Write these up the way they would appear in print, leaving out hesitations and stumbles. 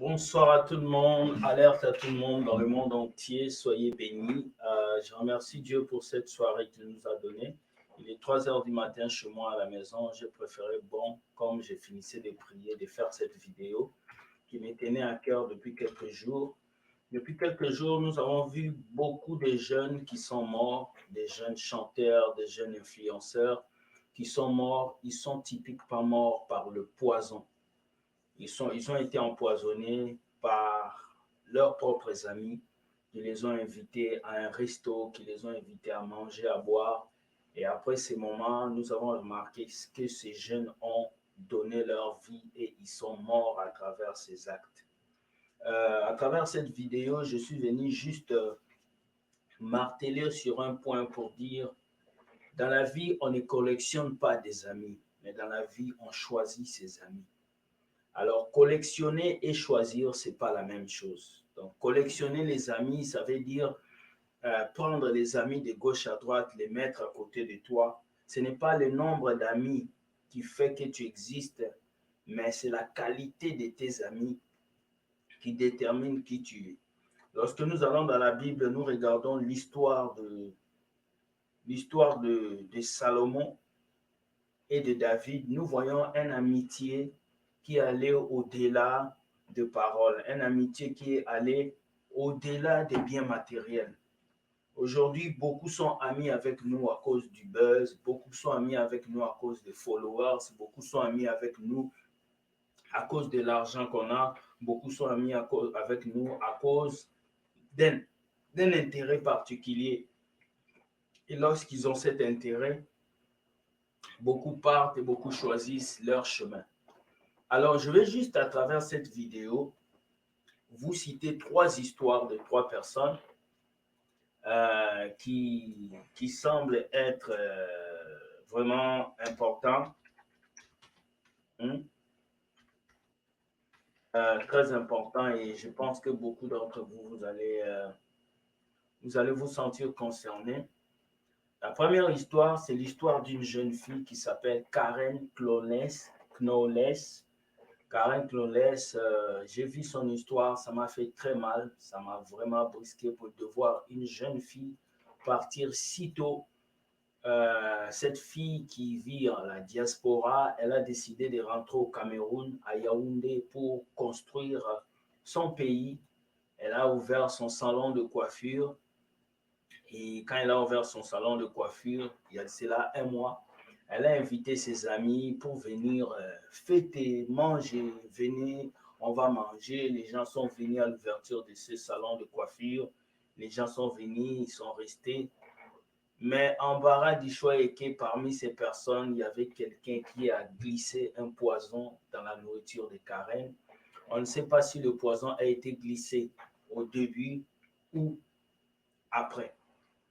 Bonsoir à tout le monde, alerte à tout le monde dans le monde entier, soyez bénis. Je remercie Dieu pour cette soirée qu'il nous a donnée. Il est 3 heures du matin chez moi à la maison. J'ai préféré, comme j'ai finissé de prier, de faire cette vidéo qui me tenait à cœur depuis quelques jours. Depuis quelques jours, nous avons vu beaucoup de jeunes qui sont morts, des jeunes chanteurs, des jeunes influenceurs qui sont morts. Ils sont typiquement morts par le poison. Ils ont été empoisonnés par leurs propres amis qui les ont invités à un resto, qui les ont invités à manger, à boire. Et après ces moments, nous avons remarqué que ces jeunes ont donné leur vie et ils sont morts à travers ces actes. À travers cette vidéo, je suis venu juste marteler sur un point pour dire, dans la vie, on ne collectionne pas des amis, mais dans la vie, on choisit ses amis. Alors, collectionner et choisir, ce n'est pas la même chose. Donc, collectionner les amis, ça veut dire prendre les amis de gauche à droite, les mettre à côté de toi. Ce n'est pas le nombre d'amis qui fait que tu existes, mais c'est la qualité de tes amis qui détermine qui tu es. Lorsque nous allons dans la Bible, nous regardons l'histoire de Salomon et de David. Nous voyons une amitié qui allait au-delà de paroles, une amitié qui est allée au-delà des biens matériels. Aujourd'hui, beaucoup sont amis avec nous à cause du buzz, beaucoup sont amis avec nous à cause des followers, beaucoup sont amis avec nous à cause de l'argent qu'on a, beaucoup sont amis avec nous à cause d'un intérêt particulier. Et lorsqu'ils ont cet intérêt, beaucoup partent et beaucoup choisissent leur chemin. Alors, je vais juste à travers cette vidéo vous citer 3 histoires de 3 personnes qui semblent être vraiment importantes, hein, très importantes, et je pense que beaucoup d'entre vous, vous allez vous sentir concernés. La première histoire, c'est l'histoire d'une jeune fille qui s'appelle Karen Knowles. Karen Knowles, j'ai vu son histoire, ça m'a fait très mal, ça m'a vraiment brusqué de voir une jeune fille partir si tôt. Cette fille qui vit en la diaspora, elle a décidé de rentrer au Cameroun, à Yaoundé, pour construire son pays. Elle a ouvert son salon de coiffure. Et quand elle a ouvert son salon de coiffure, il y a cela un mois, elle a invité ses amis pour venir fêter, manger. Venez, on va manger. Les gens sont venus à l'ouverture de ce salon de coiffure. Les gens sont venus, ils sont restés. Mais embarras du choix est que parmi ces personnes, il y avait quelqu'un qui a glissé un poison dans la nourriture de Karen. On ne sait pas si le poison a été glissé au début ou après.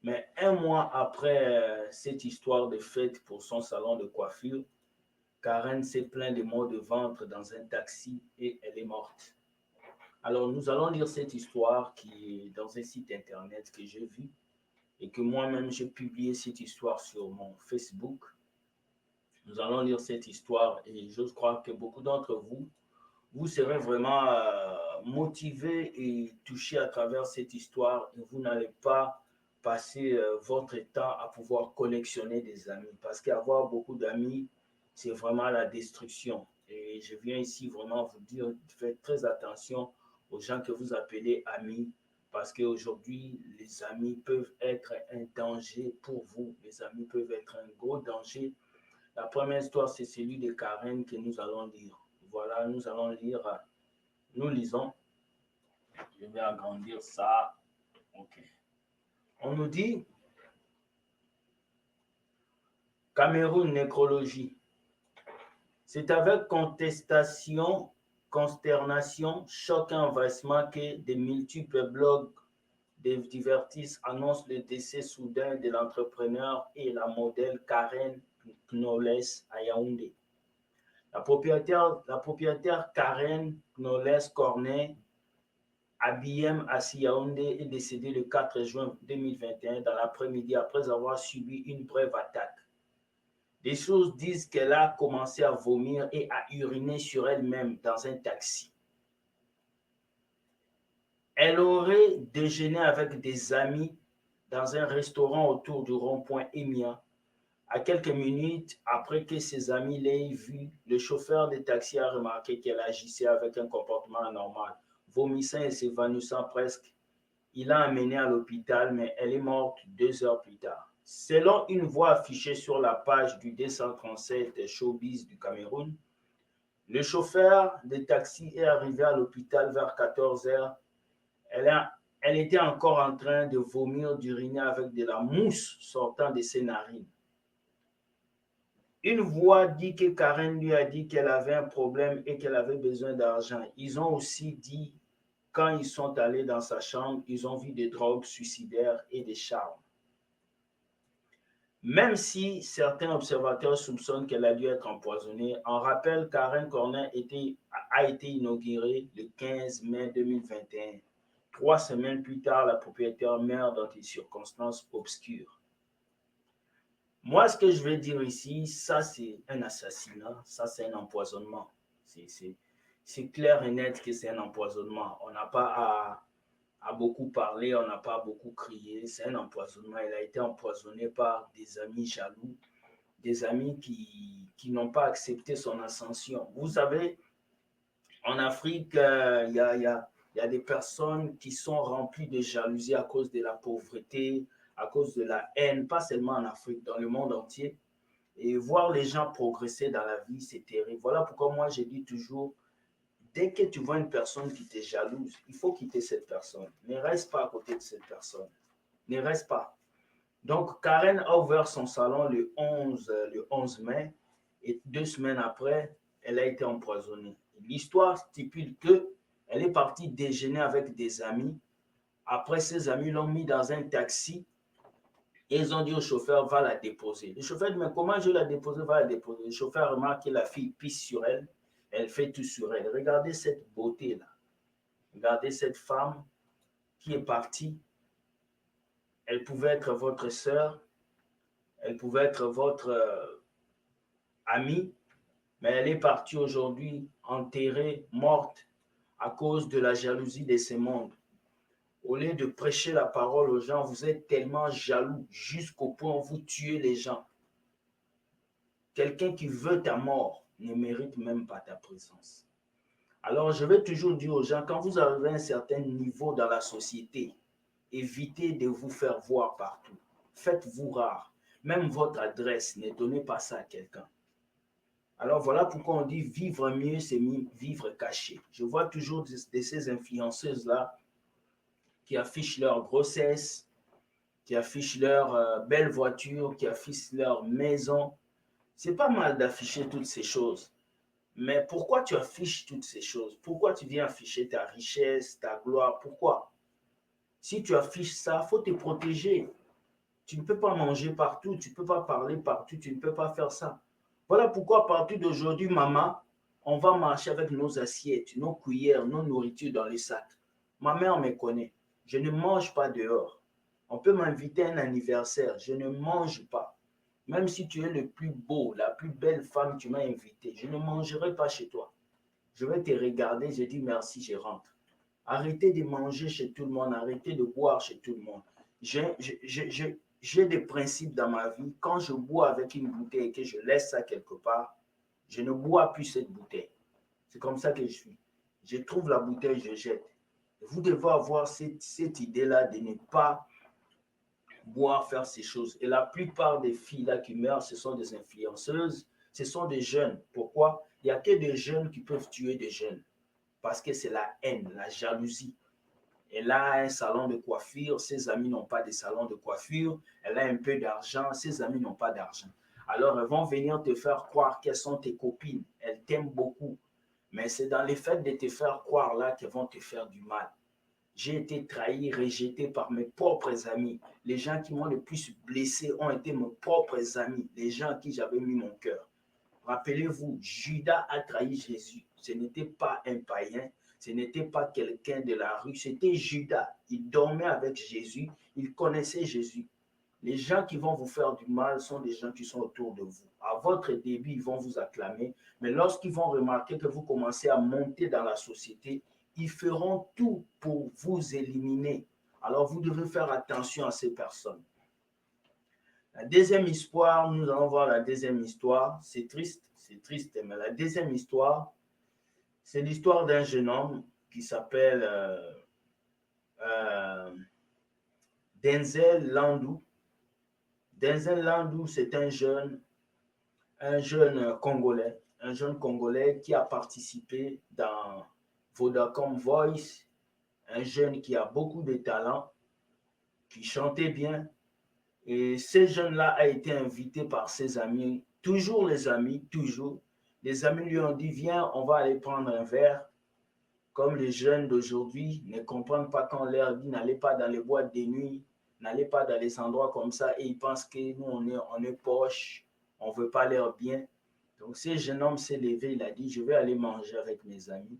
Mais un mois après cette histoire de fête pour son salon de coiffure, Karen s'est plaint de maux de ventre dans un taxi et elle est morte. Alors nous allons lire cette histoire qui est dans un site internet que j'ai vu et que moi-même j'ai publié cette histoire sur mon Facebook. Nous allons lire cette histoire et je crois que beaucoup d'entre vous, vous serez vraiment motivés et touchés à travers cette histoire et vous n'allez pas passer votre temps à pouvoir collectionner des amis. Parce qu'avoir beaucoup d'amis, c'est vraiment la destruction. Et je viens ici vraiment vous dire, faites très attention aux gens que vous appelez amis. Parce qu'aujourd'hui, les amis peuvent être un danger pour vous. Les amis peuvent être un gros danger. La première histoire, c'est celui de Karen que nous allons lire. Voilà, nous allons lire. Nous lisons. Je vais agrandir ça. OK. On nous dit Cameroun nécrologie. C'est avec contestation, consternation, choc et envahissement que de multiples blogs de divertissent annoncent le décès soudain de l'entrepreneur et la modèle Karen Knowles à Yaoundé. La propriétaire Karen Knowles Cornet Abiem Assi Yaoundé est décédée le 4 juin 2021 dans l'après-midi après avoir subi une brève attaque. Des sources disent qu'elle a commencé à vomir et à uriner sur elle-même dans un taxi. Elle aurait déjeuné avec des amis dans un restaurant autour du rond-point Émia. À quelques minutes après que ses amis l'aient vue, le chauffeur de taxi a remarqué qu'elle agissait avec un comportement anormal, vomissant et s'évanouissant presque. Il l'a amenée à l'hôpital, mais elle est morte 2 heures plus tard. Selon une voix affichée sur la page du 237 Showbiz du Cameroun, le chauffeur de taxi est arrivé à l'hôpital vers 14 heures. Elle était encore en train de vomir, d'uriner avec de la mousse sortant de ses narines. Une voix dit que Karen lui a dit qu'elle avait un problème et qu'elle avait besoin d'argent. Ils ont aussi dit, quand ils sont allés dans sa chambre, ils ont vu des drogues suicidaires et des charmes. Même si certains observateurs soupçonnent qu'elle a dû être empoisonnée, on rappelle Karen Cornet a été inaugurée le 15 mai 2021. 3 semaines plus tard, la propriétaire meurt dans des circonstances obscures. Moi, ce que je vais dire ici, ça c'est un assassinat, ça c'est un empoisonnement. C'est clair et net que c'est un empoisonnement. On n'a pas à beaucoup parler, on n'a pas beaucoup crié. C'est un empoisonnement. Il a été empoisonné par des amis jaloux, des amis qui n'ont pas accepté son ascension. Vous savez, en Afrique, il y a des personnes qui sont remplies de jalousie à cause de la pauvreté, à cause de la haine, pas seulement en Afrique, dans le monde entier. Et voir les gens progresser dans la vie, c'est terrible. Voilà pourquoi moi, je dis toujours, dès que tu vois une personne qui te jalouse, il faut quitter cette personne. Ne reste pas à côté de cette personne. Ne reste pas. Donc, Karen a ouvert son salon le 11 mai et 2 semaines après, elle a été empoisonnée. L'histoire stipule qu'elle est partie déjeuner avec des amis. Après, ses amis l'ont mis dans un taxi et ils ont dit au chauffeur, va la déposer. Le chauffeur dit, mais comment je vais la déposer, va la déposer. Le chauffeur remarque que la fille pisse sur elle, elle fait tout sur elle. Regardez cette beauté-là. Regardez cette femme qui est partie. Elle pouvait être votre sœur, elle pouvait être votre amie, mais elle est partie aujourd'hui enterrée, morte, à cause de la jalousie de ce monde. Au lieu de prêcher la parole aux gens, vous êtes tellement jaloux jusqu'au point où vous tuez les gens. Quelqu'un qui veut ta mort ne mérite même pas ta présence. Alors, je vais toujours dire aux gens, quand vous arrivez à un certain niveau dans la société, évitez de vous faire voir partout. Faites-vous rare. Même votre adresse, ne donnez pas ça à quelqu'un. Alors voilà pourquoi on dit vivre mieux, c'est vivre caché. Je vois toujours de ces influenceuses-là qui affichent leur grossesse, qui affichent leur belle voiture, qui affichent leur maison. C'est pas mal d'afficher toutes ces choses. Mais pourquoi tu affiches toutes ces choses? Pourquoi tu viens afficher ta richesse, ta gloire? Pourquoi? Si tu affiches ça, il faut te protéger. Tu ne peux pas manger partout, tu ne peux pas parler partout, tu ne peux pas faire ça. Voilà pourquoi à partir d'aujourd'hui, maman, on va marcher avec nos assiettes, nos cuillères, nos nourritures dans les sacs. Ma mère me connaît. Je ne mange pas dehors. On peut m'inviter à un anniversaire. Je ne mange pas. Même si tu es le plus beau, la plus belle femme, tu m'as invité. Je ne mangerai pas chez toi. Je vais te regarder, je dis merci, je rentre. Arrêtez de manger chez tout le monde, arrêtez de boire chez tout le monde. J'ai des principes dans ma vie. Quand je bois avec une bouteille et que je laisse ça quelque part, je ne bois plus cette bouteille. C'est comme ça que je suis. Je trouve la bouteille, je jette. Vous devez avoir cette idée-là de ne pas boire, faire ces choses. Et la plupart des filles là qui meurent, ce sont des influenceuses, ce sont des jeunes. Pourquoi? Il n'y a que des jeunes qui peuvent tuer des jeunes. Parce que c'est la haine, la jalousie. Elle a un salon de coiffure, ses amis n'ont pas de salon de coiffure. Elle a un peu d'argent, ses amis n'ont pas d'argent. Alors, elles vont venir te faire croire qu'elles sont tes copines. Elles t'aiment beaucoup. Mais c'est dans les faits de te faire croire là qu'elles vont te faire du mal. J'ai été trahi, rejeté par mes propres amis. Les gens qui m'ont le plus blessé ont été mes propres amis, les gens à qui j'avais mis mon cœur. Rappelez-vous, Judas a trahi Jésus. Ce n'était pas un païen, ce n'était pas quelqu'un de la rue, c'était Judas. Il dormait avec Jésus, il connaissait Jésus. Les gens qui vont vous faire du mal sont des gens qui sont autour de vous. À votre début, ils vont vous acclamer, mais lorsqu'ils vont remarquer que vous commencez à monter dans la société, ils feront tout pour vous éliminer. Alors, vous devez faire attention à ces personnes. La deuxième histoire, nous allons voir la deuxième histoire. C'est triste, mais la deuxième histoire, c'est l'histoire d'un jeune homme qui s'appelle Denzel Landou. Denzel Landou, c'est un jeune Congolais qui a participé dans Vodacom Voice, un jeune qui a beaucoup de talent, qui chantait bien. Et ce jeune-là a été invité par ses amis, toujours les amis, toujours. Les amis lui ont dit, viens, on va aller prendre un verre. Comme les jeunes d'aujourd'hui ne comprennent pas quand on leur dit, n'allez pas dans les boîtes de nuit, n'allez pas dans les endroits comme ça, et ils pensent que nous, on est poche, on ne veut pas leur bien. Donc, ce jeune homme s'est levé, il a dit, je vais aller manger avec mes amis.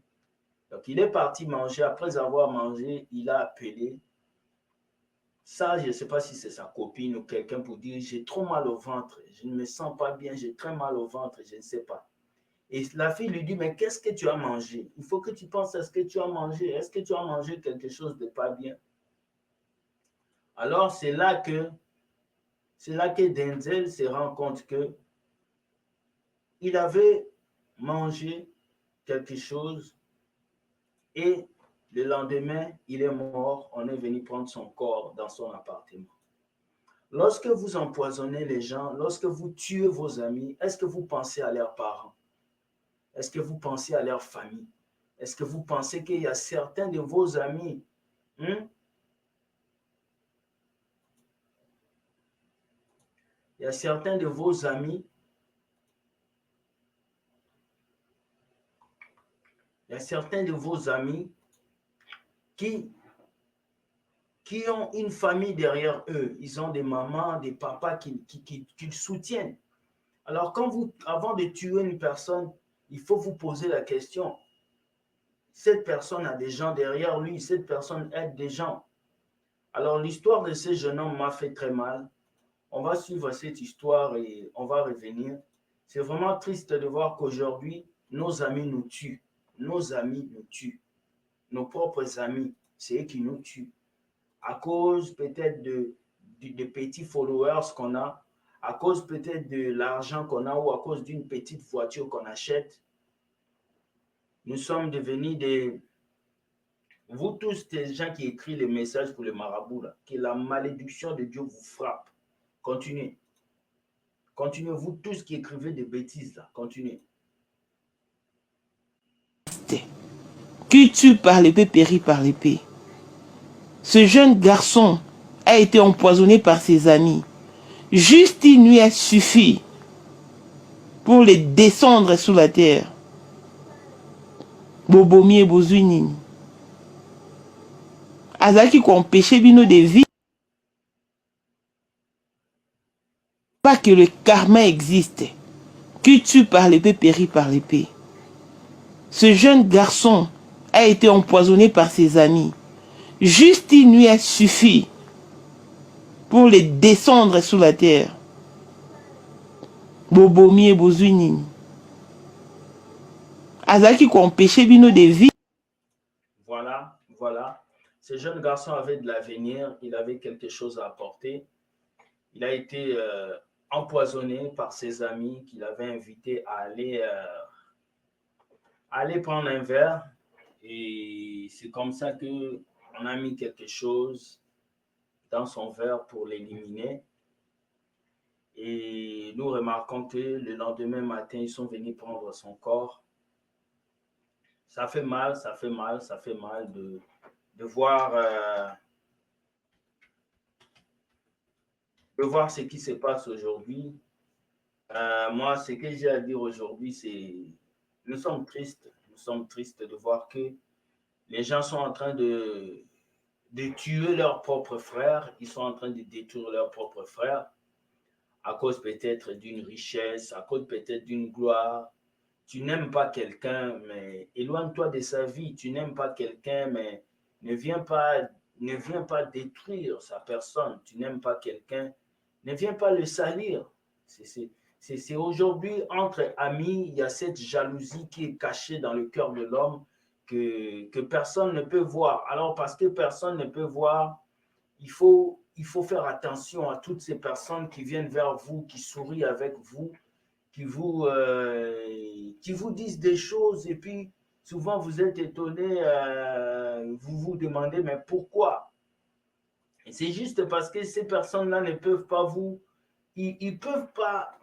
Donc, il est parti manger. Après avoir mangé, il a appelé. Ça, je ne sais pas si c'est sa copine ou quelqu'un pour dire, j'ai trop mal au ventre, je ne me sens pas bien, j'ai très mal au ventre, je ne sais pas. Et la fille lui dit, mais qu'est-ce que tu as mangé? Il faut que tu penses à ce que tu as mangé. Est-ce que tu as mangé quelque chose de pas bien? Alors, c'est là que Denzel se rend compte que il avait mangé quelque chose et le lendemain, il est mort. On est venu prendre son corps dans son appartement. Lorsque vous empoisonnez les gens, lorsque vous tuez vos amis, est-ce que vous pensez à leurs parents? Est-ce que vous pensez à leur famille? Est-ce que vous pensez qu'il y a certains de vos amis, il y a certains de vos amis, qui, qui ont une famille derrière eux. Ils ont des mamans, des papas qui le soutiennent. Alors, avant de tuer une personne, il faut vous poser la question. Cette personne a des gens derrière lui, cette personne aide des gens. Alors, l'histoire de ce jeune homme m'a fait très mal. On va suivre cette histoire et on va revenir. C'est vraiment triste de voir qu'aujourd'hui, nos amis nous tuent. Nos amis nous tuent. Nos propres amis, c'est eux qui nous tuent. À cause peut-être de petits followers qu'on a, à cause peut-être de l'argent qu'on a ou à cause d'une petite voiture qu'on achète. Nous sommes devenus des... Vous tous, les gens qui écrivent les messages pour le marabout, là, que la malédiction de Dieu vous frappe. Continuez. Continuez, vous tous qui écrivez des bêtises, là. Continuez. Qui tue par l'épée périt par l'épée. Ce jeune garçon a été empoisonné par ses amis. Juste une nuit a suffi pour les descendre sous la terre. Bobomi et Bozuini. Azaki qu'on péché bino de vie. Pas que le karma existe. Qui tue par l'épée périt par l'épée. Ce jeune garçon a été empoisonné par ses amis. Juste une nuit a suffi pour les descendre sous la terre. Bobomi et Bozuini. Azaki qu'on péché bino de vie. Voilà, voilà. Ce jeune garçon avait de l'avenir, il avait quelque chose à apporter. Il a été empoisonné par ses amis qu'il avait invités à aller prendre un verre. Et c'est comme ça qu'on a mis quelque chose dans son verre pour l'éliminer. Et nous remarquons que le lendemain matin, ils sont venus prendre son corps. Ça fait mal, ça fait mal, ça fait mal de voir ce qui se passe aujourd'hui. Moi, ce que j'ai à dire aujourd'hui, c'est nous sommes tristes. Nous sommes tristes de voir que les gens sont en train de tuer leurs propres frères. Ils sont en train de détruire leurs propres frères à cause peut-être d'une richesse, à cause peut-être d'une gloire. Tu n'aimes pas quelqu'un, mais éloigne-toi de sa vie. Tu n'aimes pas quelqu'un, mais ne viens pas détruire sa personne. Tu n'aimes pas quelqu'un, ne viens pas le salir. C'est aujourd'hui, entre amis, il y a cette jalousie qui est cachée dans le cœur de l'homme que personne ne peut voir. Alors, parce que personne ne peut voir, il faut faire attention à toutes ces personnes qui viennent vers vous, qui sourient avec vous, qui vous disent des choses et puis souvent vous êtes étonné, vous vous demandez mais pourquoi? Et c'est juste parce que ces personnes-là ne peuvent pas vous, ils peuvent pas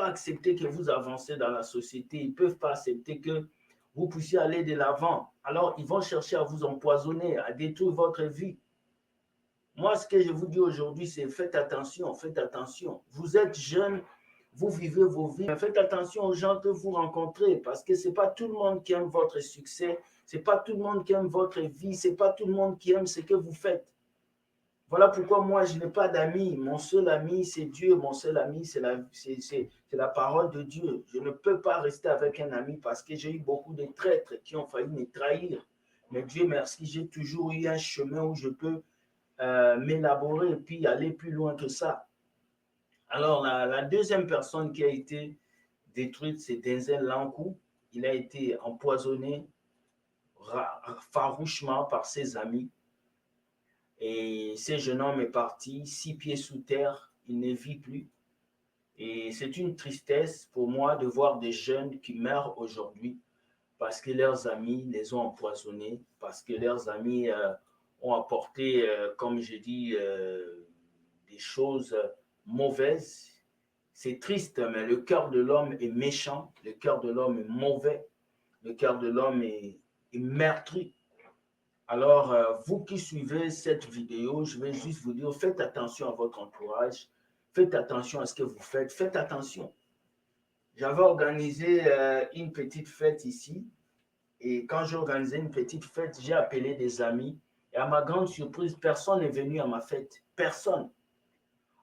accepter que vous avancez dans la société, ils peuvent pas accepter que vous puissiez aller de l'avant. Alors ils vont chercher à vous empoisonner, à détruire votre vie. Moi, ce que je vous dis aujourd'hui, c'est faites attention, faites attention. Vous êtes jeune, vous vivez vos vies, mais faites attention aux gens que vous rencontrez parce que ce n'est pas tout le monde qui aime votre succès, ce n'est pas tout le monde qui aime votre vie, ce n'est pas tout le monde qui aime ce que vous faites. Voilà pourquoi moi, je n'ai pas d'amis. Mon seul ami, c'est Dieu. Mon seul ami, c'est la parole de Dieu. Je ne peux pas rester avec un ami parce que j'ai eu beaucoup de traîtres qui ont failli me trahir. Mais Dieu merci, j'ai toujours eu un chemin où je peux m'élaborer et puis aller plus loin que ça. Alors, la deuxième personne qui a été détruite, c'est Denzel Lankou. Il a été empoisonné farouchement par ses amis. Et ce jeune homme est parti, 6 pieds sous terre, il ne vit plus. Et c'est une tristesse pour moi de voir des jeunes qui meurent aujourd'hui parce que leurs amis les ont empoisonnés, parce que leurs amis ont apporté, comme je dis, des choses mauvaises. C'est triste, mais le cœur de l'homme est méchant, le cœur de l'homme est mauvais, le cœur de l'homme est meurtri. Alors, vous qui suivez cette vidéo, je vais juste vous dire, faites attention à votre entourage, faites attention à ce que vous faites, faites attention. J'avais organisé une petite fête ici, et quand j'ai organisé une petite fête, j'ai appelé des amis, et à ma grande surprise, personne n'est venu à ma fête, personne.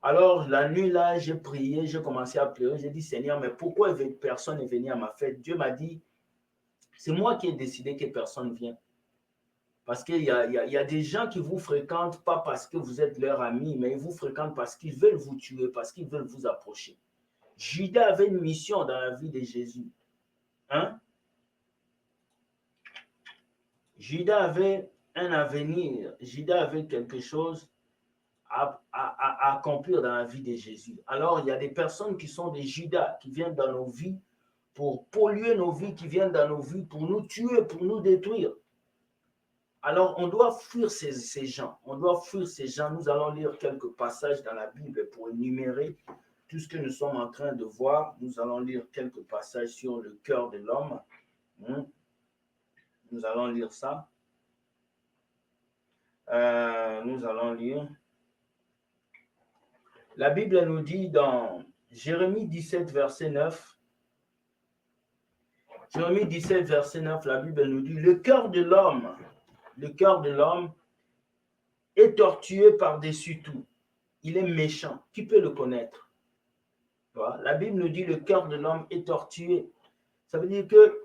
Alors, la nuit là, j'ai prié, j'ai commencé à pleurer, j'ai dit, Seigneur, mais pourquoi personne n'est venu à ma fête? Dieu m'a dit, c'est moi qui ai décidé que personne ne vient. Parce qu'il y a des gens qui vous fréquentent pas parce que vous êtes leur ami, mais ils vous fréquentent parce qu'ils veulent vous tuer, parce qu'ils veulent vous approcher. Judas avait une mission dans la vie de Jésus. Hein? Judas avait un avenir, Judas avait quelque chose à accomplir dans la vie de Jésus. Alors, il y a des personnes qui sont des Judas, qui viennent dans nos vies pour polluer nos vies, qui viennent dans nos vies pour nous tuer, pour nous détruire. Alors, on doit fuir ces gens. On doit fuir ces gens. Nous allons lire quelques passages dans la Bible pour énumérer tout ce que nous sommes en train de voir. Nous allons lire quelques passages sur le cœur de l'homme. Nous allons lire ça. Nous allons lire. La Bible nous dit dans Jérémie 17, verset 9. Jérémie 17, verset 9, la Bible nous dit, le cœur de l'homme est tortueux par-dessus tout. Il est méchant. Qui peut le connaître? La Bible nous dit le cœur de l'homme est tortueux. Ça veut dire que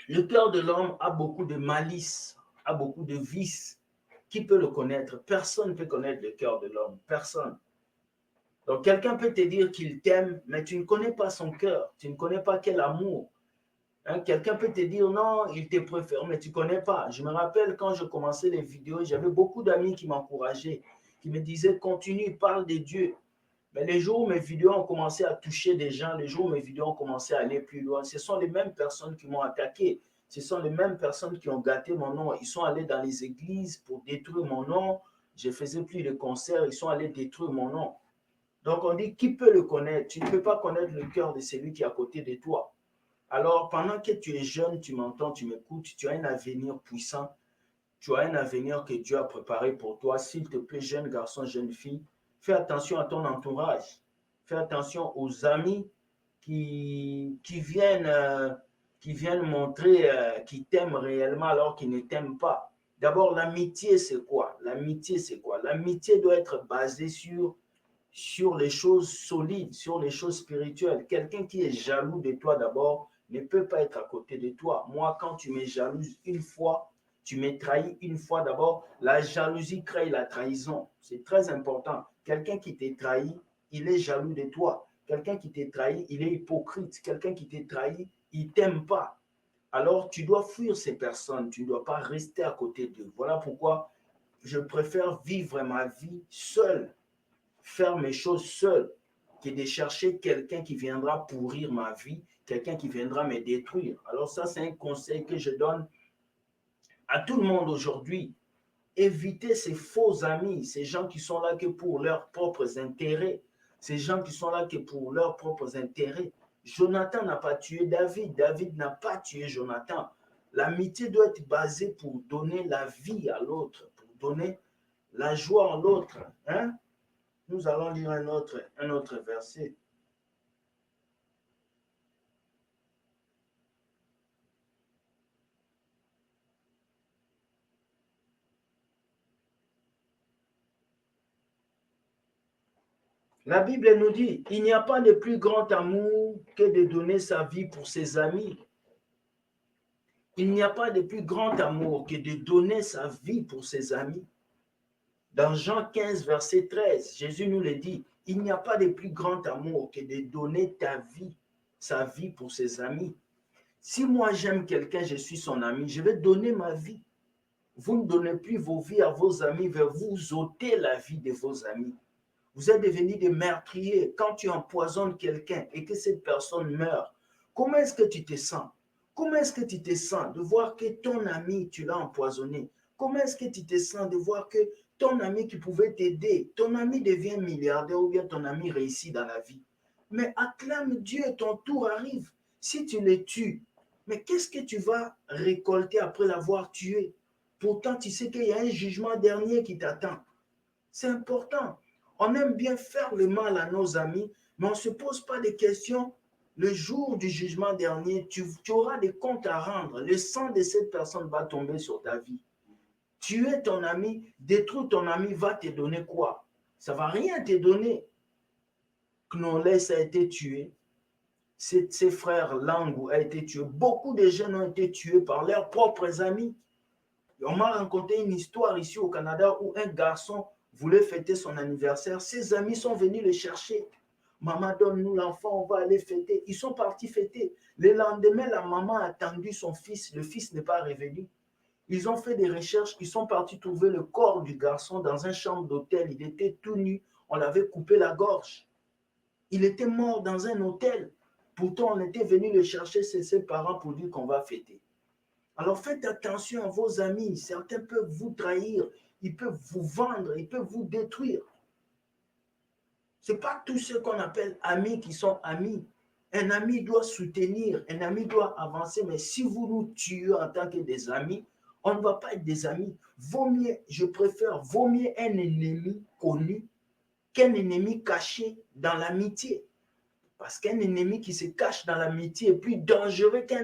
le cœur de l'homme a beaucoup de malice, a beaucoup de vices. Qui peut le connaître? Personne ne peut connaître le cœur de l'homme. Personne. Donc, quelqu'un peut te dire qu'il t'aime, mais tu ne connais pas son cœur. Tu ne connais pas quel amour. Quelqu'un peut te dire non, il te préfère, mais tu ne connais pas. Je me rappelle quand je commençais les vidéos, j'avais beaucoup d'amis qui m'encourageaient, qui me disaient continue, parle de Dieu. Mais les jours où mes vidéos ont commencé à toucher des gens, les jours où mes vidéos ont commencé à aller plus loin, ce sont les mêmes personnes qui m'ont attaqué. Ce sont les mêmes personnes qui ont gâté mon nom. Ils sont allés dans les églises pour détruire mon nom. Je ne faisais plus de concerts, ils sont allés détruire mon nom. Donc on dit, qui peut le connaître? Tu ne peux pas connaître le cœur de celui qui est à côté de toi. Alors, pendant que tu es jeune, tu m'entends, tu m'écoutes, tu as un avenir puissant, tu as un avenir que Dieu a préparé pour toi. S'il te plaît, jeune garçon, jeune fille, fais attention à ton entourage. Fais attention aux amis qui viennent montrer qu'ils t'aiment réellement alors qu'ils ne t'aiment pas. D'abord, l'amitié, c'est quoi? L'amitié, c'est quoi? L'amitié doit être basée sur les choses solides, sur les choses spirituelles. Quelqu'un qui est jaloux de toi d'abord ne peut pas être à côté de toi. Moi, quand tu me jalouses une fois, tu me trahis une fois d'abord, la jalousie crée la trahison. C'est très important. Quelqu'un qui te trahit, il est jaloux de toi. Quelqu'un qui te trahit, il est hypocrite. Quelqu'un qui te trahit, il ne t'aime pas. alors tu dois fuir ces personnes, tu ne dois pas rester à côté d'eux. Voilà pourquoi je préfère vivre ma vie seul, faire mes choses seul, que de chercher quelqu'un qui viendra pourrir ma vie, quelqu'un qui viendra me détruire. Alors ça, c'est un conseil que je donne à tout le monde aujourd'hui. Évitez ces faux amis, ces gens qui sont là que pour leurs propres intérêts, ces gens qui sont là que pour leurs propres intérêts. Jonathan n'a pas tué David, David n'a pas tué Jonathan. L'amitié doit être basée pour donner la vie à l'autre, pour donner la joie à l'autre. Hein? Nous allons lire un autre verset. La Bible nous dit, il n'y a pas de plus grand amour que de donner sa vie pour ses amis. Il n'y a pas de plus grand amour que de donner sa vie pour ses amis. Dans Jean 15, verset 13, Jésus nous le dit, il n'y a pas de plus grand amour que de donner sa vie pour ses amis. Si moi j'aime quelqu'un, je suis son ami, je vais donner ma vie. Vous ne donnez plus vos vies à vos amis, mais vous ôtez la vie de vos amis. Vous êtes devenus des meurtriers. Quand tu empoisonnes quelqu'un et que cette personne meurt, comment est-ce que tu te sens? Comment est-ce que tu te sens de voir que ton ami, tu l'as empoisonné? Comment est-ce que tu te sens de voir que ton ami qui pouvait t'aider, ton ami devient milliardaire ou bien ton ami réussit dans la vie? Mais acclame Dieu, ton tour arrive. Si tu le tues, mais qu'est-ce que tu vas récolter après l'avoir tué? Pourtant, tu sais qu'il y a un jugement dernier qui t'attend. C'est important. On aime bien faire le mal à nos amis, mais on ne se pose pas de questions. Le jour du jugement dernier, tu auras des comptes à rendre. Le sang de cette personne va tomber sur ta vie. Tuer ton ami, détruire ton ami va te donner quoi? Ça ne va rien te donner. Knowless a été tué. Ses frères Langou a été tué. Beaucoup de jeunes ont été tués par leurs propres amis. Et on m'a raconté une histoire ici au Canada où un garçon voulait fêter son anniversaire. Ses amis sont venus le chercher. Maman, donne-nous l'enfant, on va aller fêter. Ils sont partis fêter. Le lendemain, la maman a attendu son fils. Le fils n'est pas revenu. Ils ont fait des recherches. Ils sont partis trouver le corps du garçon dans une chambre d'hôtel. Il était tout nu. On l'avait coupé la gorge. Il était mort dans un hôtel. Pourtant, on était venu le chercher, ses parents, pour dire qu'on va fêter. Alors faites attention à vos amis. Certains peuvent vous trahir, ils peuvent vous vendre, ils peuvent vous détruire. Ce n'est pas tous ceux qu'on appelle amis qui sont amis. Un ami doit soutenir, un ami doit avancer, mais si vous nous tuez en tant que des amis, on ne va pas être des amis. Vaut mieux, vaut mieux un ennemi connu qu'un ennemi caché dans l'amitié. Parce qu'un ennemi qui se cache dans l'amitié est plus dangereux qu'un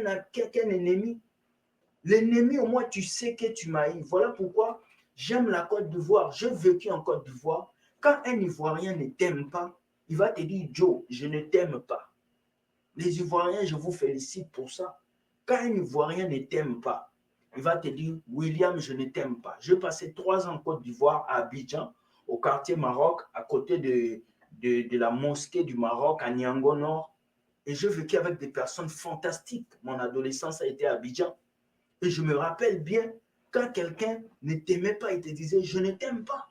ennemi. L'ennemi, au moins, tu sais que tu m'haïs. Voilà pourquoi j'aime la Côte d'Ivoire. J'ai vécu en Côte d'Ivoire. Quand un Ivoirien ne t'aime pas, il va te dire, Joe, je ne t'aime pas. Les Ivoiriens, je vous félicite pour ça. Quand un Ivoirien ne t'aime pas, il va te dire, William, je ne t'aime pas. J'ai passé 3 ans en Côte d'Ivoire, à Abidjan, au quartier Maroc, à côté de la mosquée du Maroc, à Niango Nord. Et j'ai vécu avec des personnes fantastiques. Mon adolescence a été à Abidjan. Et je me rappelle bien, quand quelqu'un ne t'aimait pas, il te disait, je ne t'aime pas.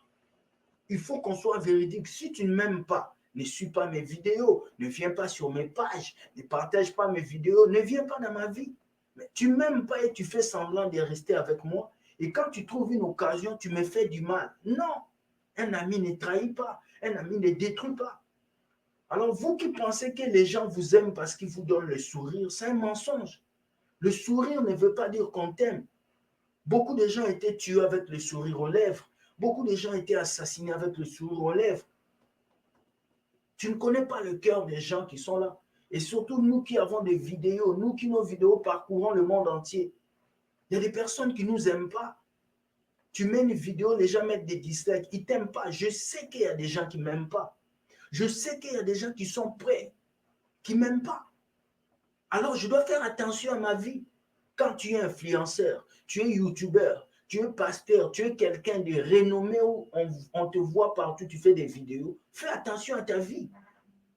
Il faut qu'on soit véridique. Si tu ne m'aimes pas, ne suis pas mes vidéos, ne viens pas sur mes pages, ne partage pas mes vidéos, ne viens pas dans ma vie. Mais tu ne m'aimes pas et tu fais semblant de rester avec moi. Et quand tu trouves une occasion, tu me fais du mal. Non, un ami ne trahit pas, un ami ne détruit pas. Alors vous qui pensez que les gens vous aiment parce qu'ils vous donnent le sourire, c'est un mensonge. Le sourire ne veut pas dire qu'on t'aime. Beaucoup de gens étaient tués avec le sourire aux lèvres. Beaucoup de gens étaient assassinés avec le sourire aux lèvres. Tu ne connais pas le cœur des gens qui sont là. Et surtout, nous qui avons des vidéos, nous qui nos vidéos parcourons le monde entier. Il y a des personnes qui ne nous aiment pas. Tu mets une vidéo, les gens mettent des dislikes. Ils ne t'aiment pas. Je sais qu'il y a des gens qui ne m'aiment pas. Je sais qu'il y a des gens qui sont prêts, qui ne m'aiment pas. Alors, je dois faire attention à ma vie. Quand tu es influenceur, tu es youtubeur, tu es pasteur, tu es quelqu'un de renommé où on te voit partout, tu fais des vidéos, fais attention à ta vie.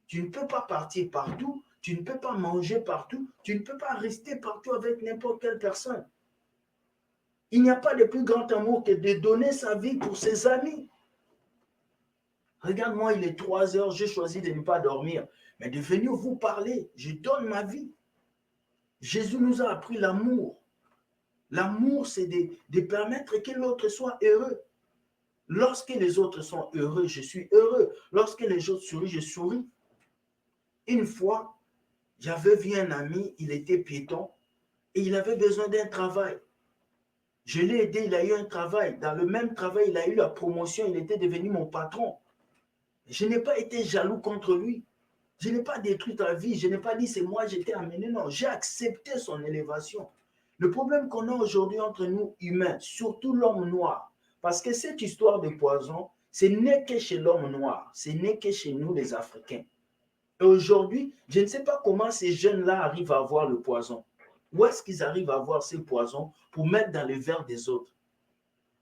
Tu ne peux pas partir partout, Tu ne peux pas manger partout. Tu ne peux pas rester partout avec n'importe quelle personne. Il n'y a pas de plus grand amour que de donner sa vie pour ses amis. Regarde-moi, il est 3 heures, j'ai choisi de ne pas dormir. Mais de venir vous parler, je donne ma vie. Jésus nous a appris l'amour. L'amour, c'est de permettre que l'autre soit heureux. Lorsque les autres sont heureux, je suis heureux. Lorsque les autres sourient, je souris. Une fois, j'avais vu un ami, il était piéton et il avait besoin d'un travail. Je l'ai aidé, il a eu un travail. Dans le même travail, il a eu la promotion, il était devenu mon patron. Je n'ai pas été jaloux contre lui. Je n'ai pas détruit ta vie. Je n'ai pas dit c'est moi, j'étais amené. Non, j'ai accepté son élévation. Le problème qu'on a aujourd'hui entre nous humains, surtout l'homme noir, parce que cette histoire de poison, ce n'est que chez l'homme noir, ce n'est que chez nous les Africains. Et aujourd'hui, je ne sais pas comment ces jeunes-là arrivent à avoir le poison. Où est-ce qu'ils arrivent à avoir ces poisons pour mettre dans le verre des autres?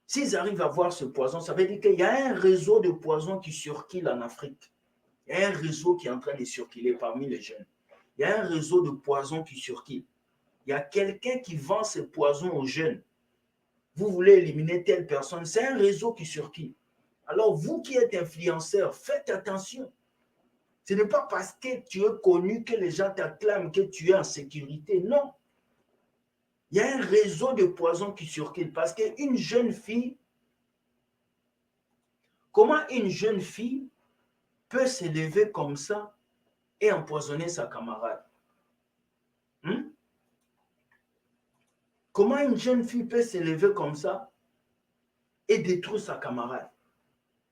S'ils arrivent à voir ce poison, ça veut dire qu'il y a un réseau de poisons qui circule en Afrique. Il y a un réseau qui est en train de circuler parmi les jeunes. Il y a un réseau de poisons qui circule. Il y a quelqu'un qui vend ce poison aux jeunes. Vous voulez éliminer telle personne, c'est un réseau qui circule. Alors vous qui êtes influenceur, faites attention. Ce n'est pas parce que tu es connu que les gens t'acclament que tu es en sécurité. Non. Il y a un réseau de poisons qui circule parce qu'une jeune fille, comment une jeune fille peut s'élever comme ça et empoisonner sa camarade? Comment une jeune fille peut s'élever comme ça et détruire sa camarade?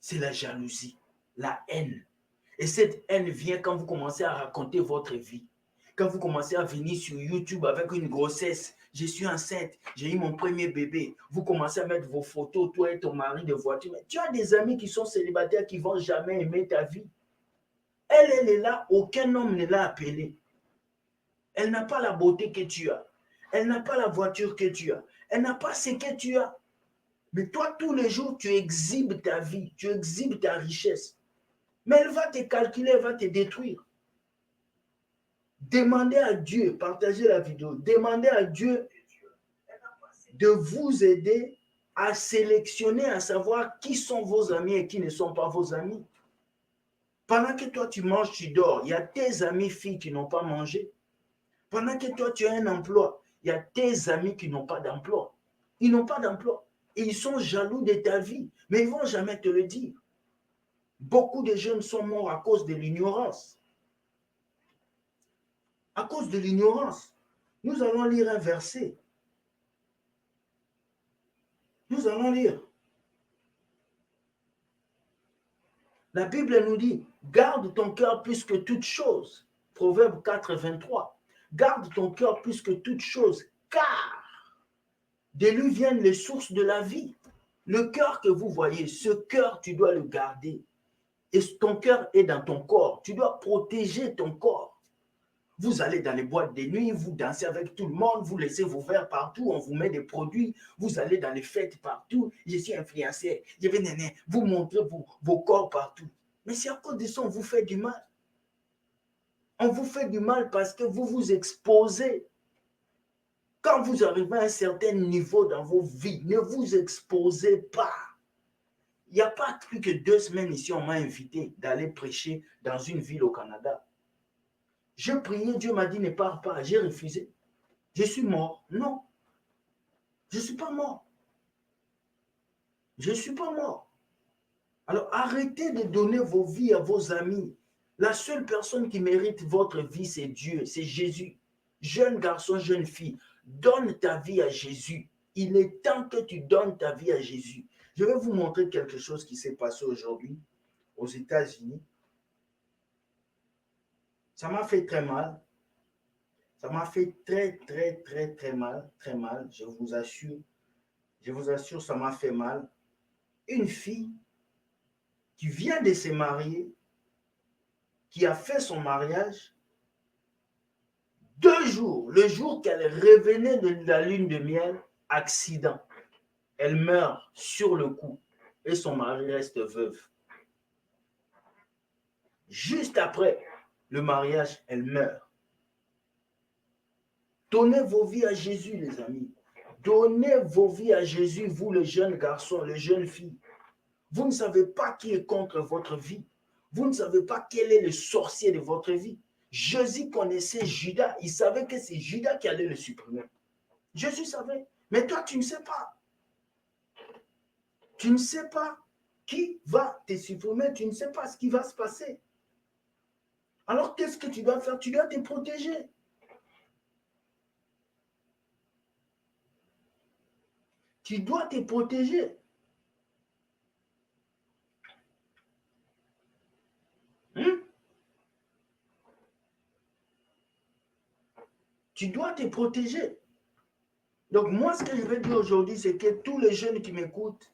C'est la jalousie, la haine. Et cette haine vient quand vous commencez à raconter votre vie. Quand vous commencez à venir sur YouTube avec une grossesse, je suis enceinte, j'ai eu mon premier bébé. Vous commencez à mettre vos photos, toi et ton mari de voiture. Mais tu as des amis qui sont célibataires qui ne vont jamais aimer ta vie. Elle est là, aucun homme ne l'a appelée. Elle n'a pas la beauté que tu as. Elle n'a pas la voiture que tu as. Elle n'a pas ce que tu as. Mais toi, tous les jours, tu exhibes ta vie, tu exhibes ta richesse. Mais elle va te calculer, elle va te détruire. Demandez à Dieu, partagez la vidéo, demandez à Dieu de vous aider à sélectionner, à savoir qui sont vos amis et qui ne sont pas vos amis. Pendant que toi, tu manges, tu dors, il y a tes amis filles qui n'ont pas mangé. Pendant que toi, tu as un emploi, il y a tes amis qui n'ont pas d'emploi. Ils n'ont pas d'emploi. Et ils sont jaloux de ta vie, mais ils ne vont jamais te le dire. Beaucoup de jeunes sont morts à cause de l'ignorance. À cause de l'ignorance. Nous allons lire un verset. Nous allons lire. La Bible nous dit, garde ton cœur plus que toute chose. Proverbe 4, 23. Garde ton cœur plus que toute chose, car de lui viennent les sources de la vie. Le cœur que vous voyez, ce cœur, tu dois le garder. Et ton cœur est dans ton corps. Tu dois protéger ton corps. Vous allez dans les boîtes de nuit, vous dansez avec tout le monde, vous laissez vos verres partout, on vous met des produits, vous allez dans les fêtes partout. Je suis influenceur, je vais néné, vous montrez vos corps partout. Mais c'est à cause de ça, on vous fait du mal. On vous fait du mal parce que vous vous exposez. Quand vous arrivez à un certain niveau dans vos vies, ne vous exposez pas. Il n'y a pas plus que 2 semaines ici, on m'a invité d'aller prêcher dans une ville au Canada. Je priais, Dieu m'a dit ne pars pas, j'ai refusé. Je suis mort. Non, je ne suis pas mort. Je ne suis pas mort. Alors arrêtez de donner vos vies à vos amis. La seule personne qui mérite votre vie, c'est Dieu, c'est Jésus. Jeune garçon, jeune fille, donne ta vie à Jésus. Il est temps que tu donnes ta vie à Jésus. Je vais vous montrer quelque chose qui s'est passé aujourd'hui aux États-Unis. Ça m'a fait très mal. Ça m'a fait très mal, je vous assure. Je vous assure, ça m'a fait mal. Une fille qui vient de se marier, qui a fait son mariage, 2 jours, le jour qu'elle revenait de la lune de miel, accident. Elle meurt sur le coup et son mari reste veuve. Juste après le mariage, elle meurt. Donnez vos vies à Jésus, les amis. Donnez vos vies à Jésus, vous, les jeunes garçons, les jeunes filles. Vous ne savez pas qui est contre votre vie. Vous ne savez pas quel est le sorcier de votre vie. Jésus connaissait Judas. Il savait que c'est Judas qui allait le supprimer. Jésus savait. Mais toi, tu ne sais pas. Tu ne sais pas qui va te supprimer. Tu ne sais pas ce qui va se passer. Alors, qu'est-ce que tu dois faire? Tu dois te protéger. Tu dois te protéger. Tu dois te protéger. Donc, moi, ce que je veux dire aujourd'hui, c'est que tous les jeunes qui m'écoutent,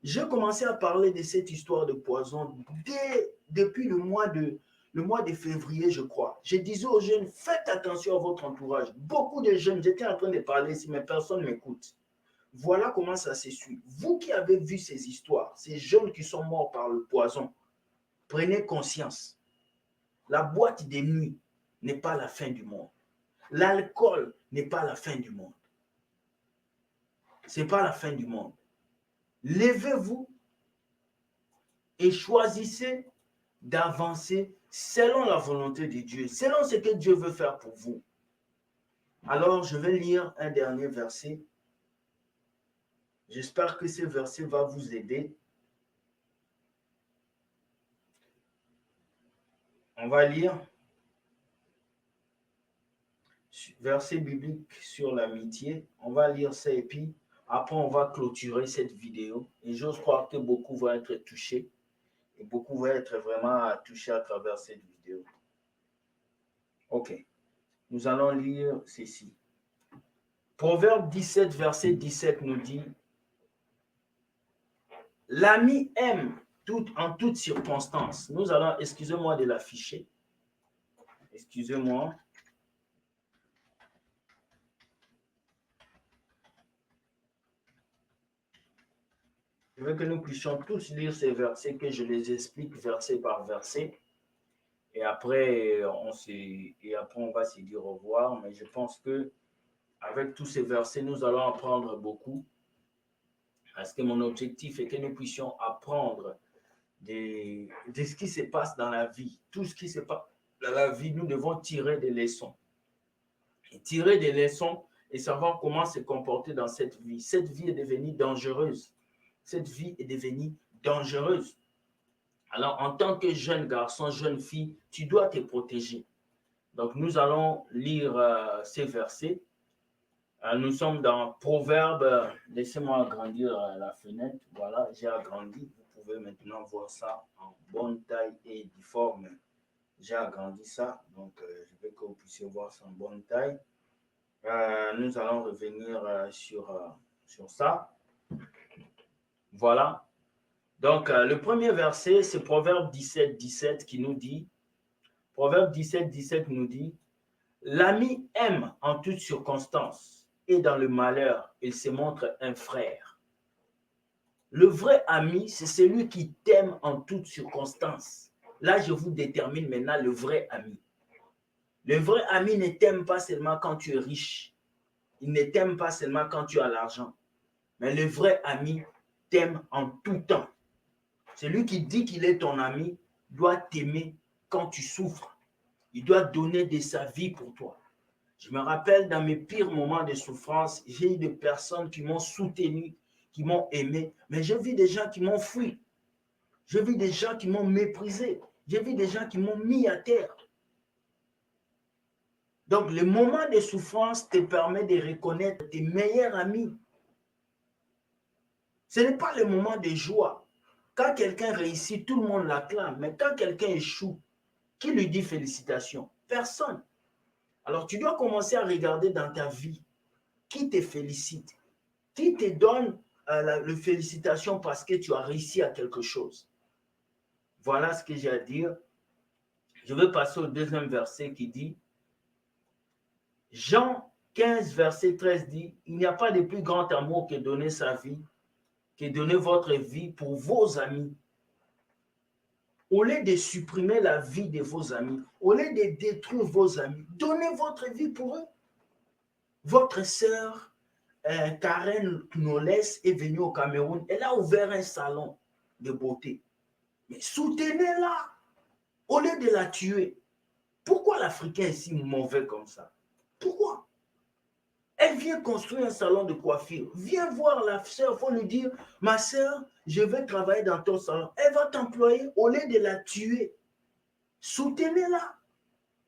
j'ai commencé à parler de cette histoire de poison depuis le mois de février, je crois. Je disais aux jeunes, faites attention à votre entourage. Beaucoup de jeunes, j'étais en train de parler ici, mais personne ne m'écoute. Voilà comment ça se suit. Vous qui avez vu ces histoires, ces jeunes qui sont morts par le poison, prenez conscience. La boîte de nuit n'est pas la fin du monde. L'alcool n'est pas la fin du monde. Ce n'est pas la fin du monde. Levez-vous et choisissez d'avancer selon la volonté de Dieu, selon ce que Dieu veut faire pour vous. Alors, je vais lire un dernier verset. J'espère que ce verset va vous aider. On va lire verset biblique sur l'amitié. On va lire ça et puis après on va clôturer cette vidéo. Et j'ose croire que beaucoup vont être touchés. Et beaucoup vont être vraiment touchés à travers cette vidéo. Ok. Nous allons lire ceci. Proverbe 17, verset 17 nous dit, l'ami aime en toutes circonstances. Nous allons, excusez-moi de l'afficher. Excusez-moi. Je veux que nous puissions tous lire ces versets, que je les explique verset par verset. Et après, on va se dire au revoir. Mais je pense que avec tous ces versets, nous allons apprendre beaucoup. Parce que mon objectif est que nous puissions apprendre de ce qui se passe dans la vie. Tout ce qui se passe dans la vie, nous devons tirer des leçons. Et tirer des leçons et savoir comment se comporter dans cette vie. Cette vie est devenue dangereuse. Cette vie est devenue dangereuse. Alors, en tant que jeune garçon, jeune fille, tu dois te protéger. Donc, nous allons lire ces versets. Nous sommes dans Proverbe. Laissez-moi agrandir la fenêtre. Voilà, j'ai agrandi. Vous pouvez maintenant voir ça en bonne taille et difforme. J'ai agrandi ça. Donc, je veux que vous puissiez voir ça en bonne taille. Nous allons revenir sur ça. Voilà. Donc, le premier verset, c'est Proverbe 17, 17 qui nous dit, Proverbe 17, 17 nous dit, l'ami aime en toutes circonstances et dans le malheur, il se montre un frère. Le vrai ami, c'est celui qui t'aime en toutes circonstances. Là, je vous détermine maintenant le vrai ami. Le vrai ami ne t'aime pas seulement quand tu es riche. Il ne t'aime pas seulement quand tu as l'argent. Mais le vrai ami t'aime en tout temps. Celui qui dit qu'il est ton ami doit t'aimer quand tu souffres. Il doit donner de sa vie pour toi. Je me rappelle dans mes pires moments de souffrance, j'ai eu des personnes qui m'ont soutenu, qui m'ont aimé, mais j'ai vu des gens qui m'ont fui. J'ai vu des gens qui m'ont méprisé. J'ai vu des gens qui m'ont mis à terre. Donc, le moment de souffrance te permet de reconnaître tes meilleurs amis. Ce n'est pas le moment de joie. Quand quelqu'un réussit, tout le monde l'acclame. Mais quand quelqu'un échoue, qui lui dit félicitations? Personne. Alors, tu dois commencer à regarder dans ta vie qui te félicite, qui te donne la félicitation parce que tu as réussi à quelque chose. Voilà ce que j'ai à dire. Je vais passer au deuxième verset qui dit, Jean 15, verset 13 dit, il n'y a pas de plus grand amour que donner sa vie, que donner votre vie pour vos amis. Au lieu de supprimer la vie de vos amis, au lieu de détruire vos amis, donnez votre vie pour eux. Votre sœur, Karen Knowles, est venue au Cameroun. Elle a ouvert un salon de beauté. Mais soutenez-la au lieu de la tuer. Pourquoi l'Africain est si mauvais comme ça? Pourquoi? Elle vient construire un salon de coiffure. Viens voir la sœur, il faut lui dire, ma sœur, je vais travailler dans ton salon. Elle va t'employer au lieu de la tuer. Soutenez-la.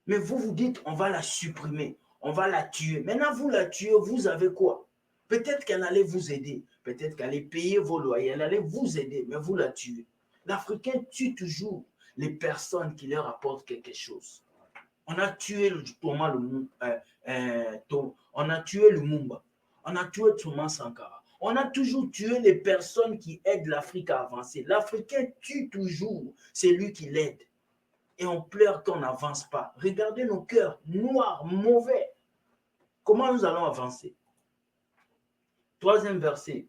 Mais vous vous dites, on va la supprimer, on va la tuer. Maintenant, vous la tuez, vous avez quoi? Peut-être qu'elle allait vous aider, peut-être qu'elle allait payer vos loyers, elle allait vous aider, mais vous la tuez. L'Africain tue toujours les personnes qui leur apportent quelque chose. On a tué Thomas on a tué Lumumba, on a tué Thomas Sankara. On a toujours tué les personnes qui aident l'Afrique à avancer. L'Africain tue toujours celui qui l'aide. Et on pleure qu'on n'avance pas. Regardez nos cœurs noirs, mauvais. Comment nous allons avancer? Troisième verset.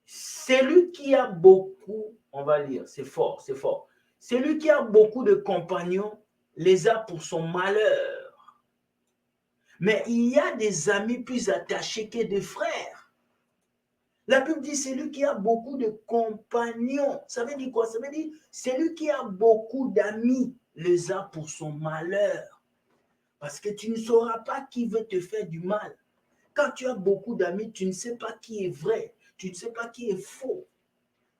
Celui qui a beaucoup, on va lire, c'est fort, c'est fort. Celui qui a beaucoup de compagnons les a pour son malheur. Mais il y a des amis plus attachés que des frères. La Bible dit celui qui a beaucoup de compagnons. Ça veut dire quoi? Ça veut dire celui qui a beaucoup d'amis les a pour son malheur. Parce que tu ne sauras pas qui veut te faire du mal. Quand tu as beaucoup d'amis, tu ne sais pas qui est vrai. Tu ne sais pas qui est faux.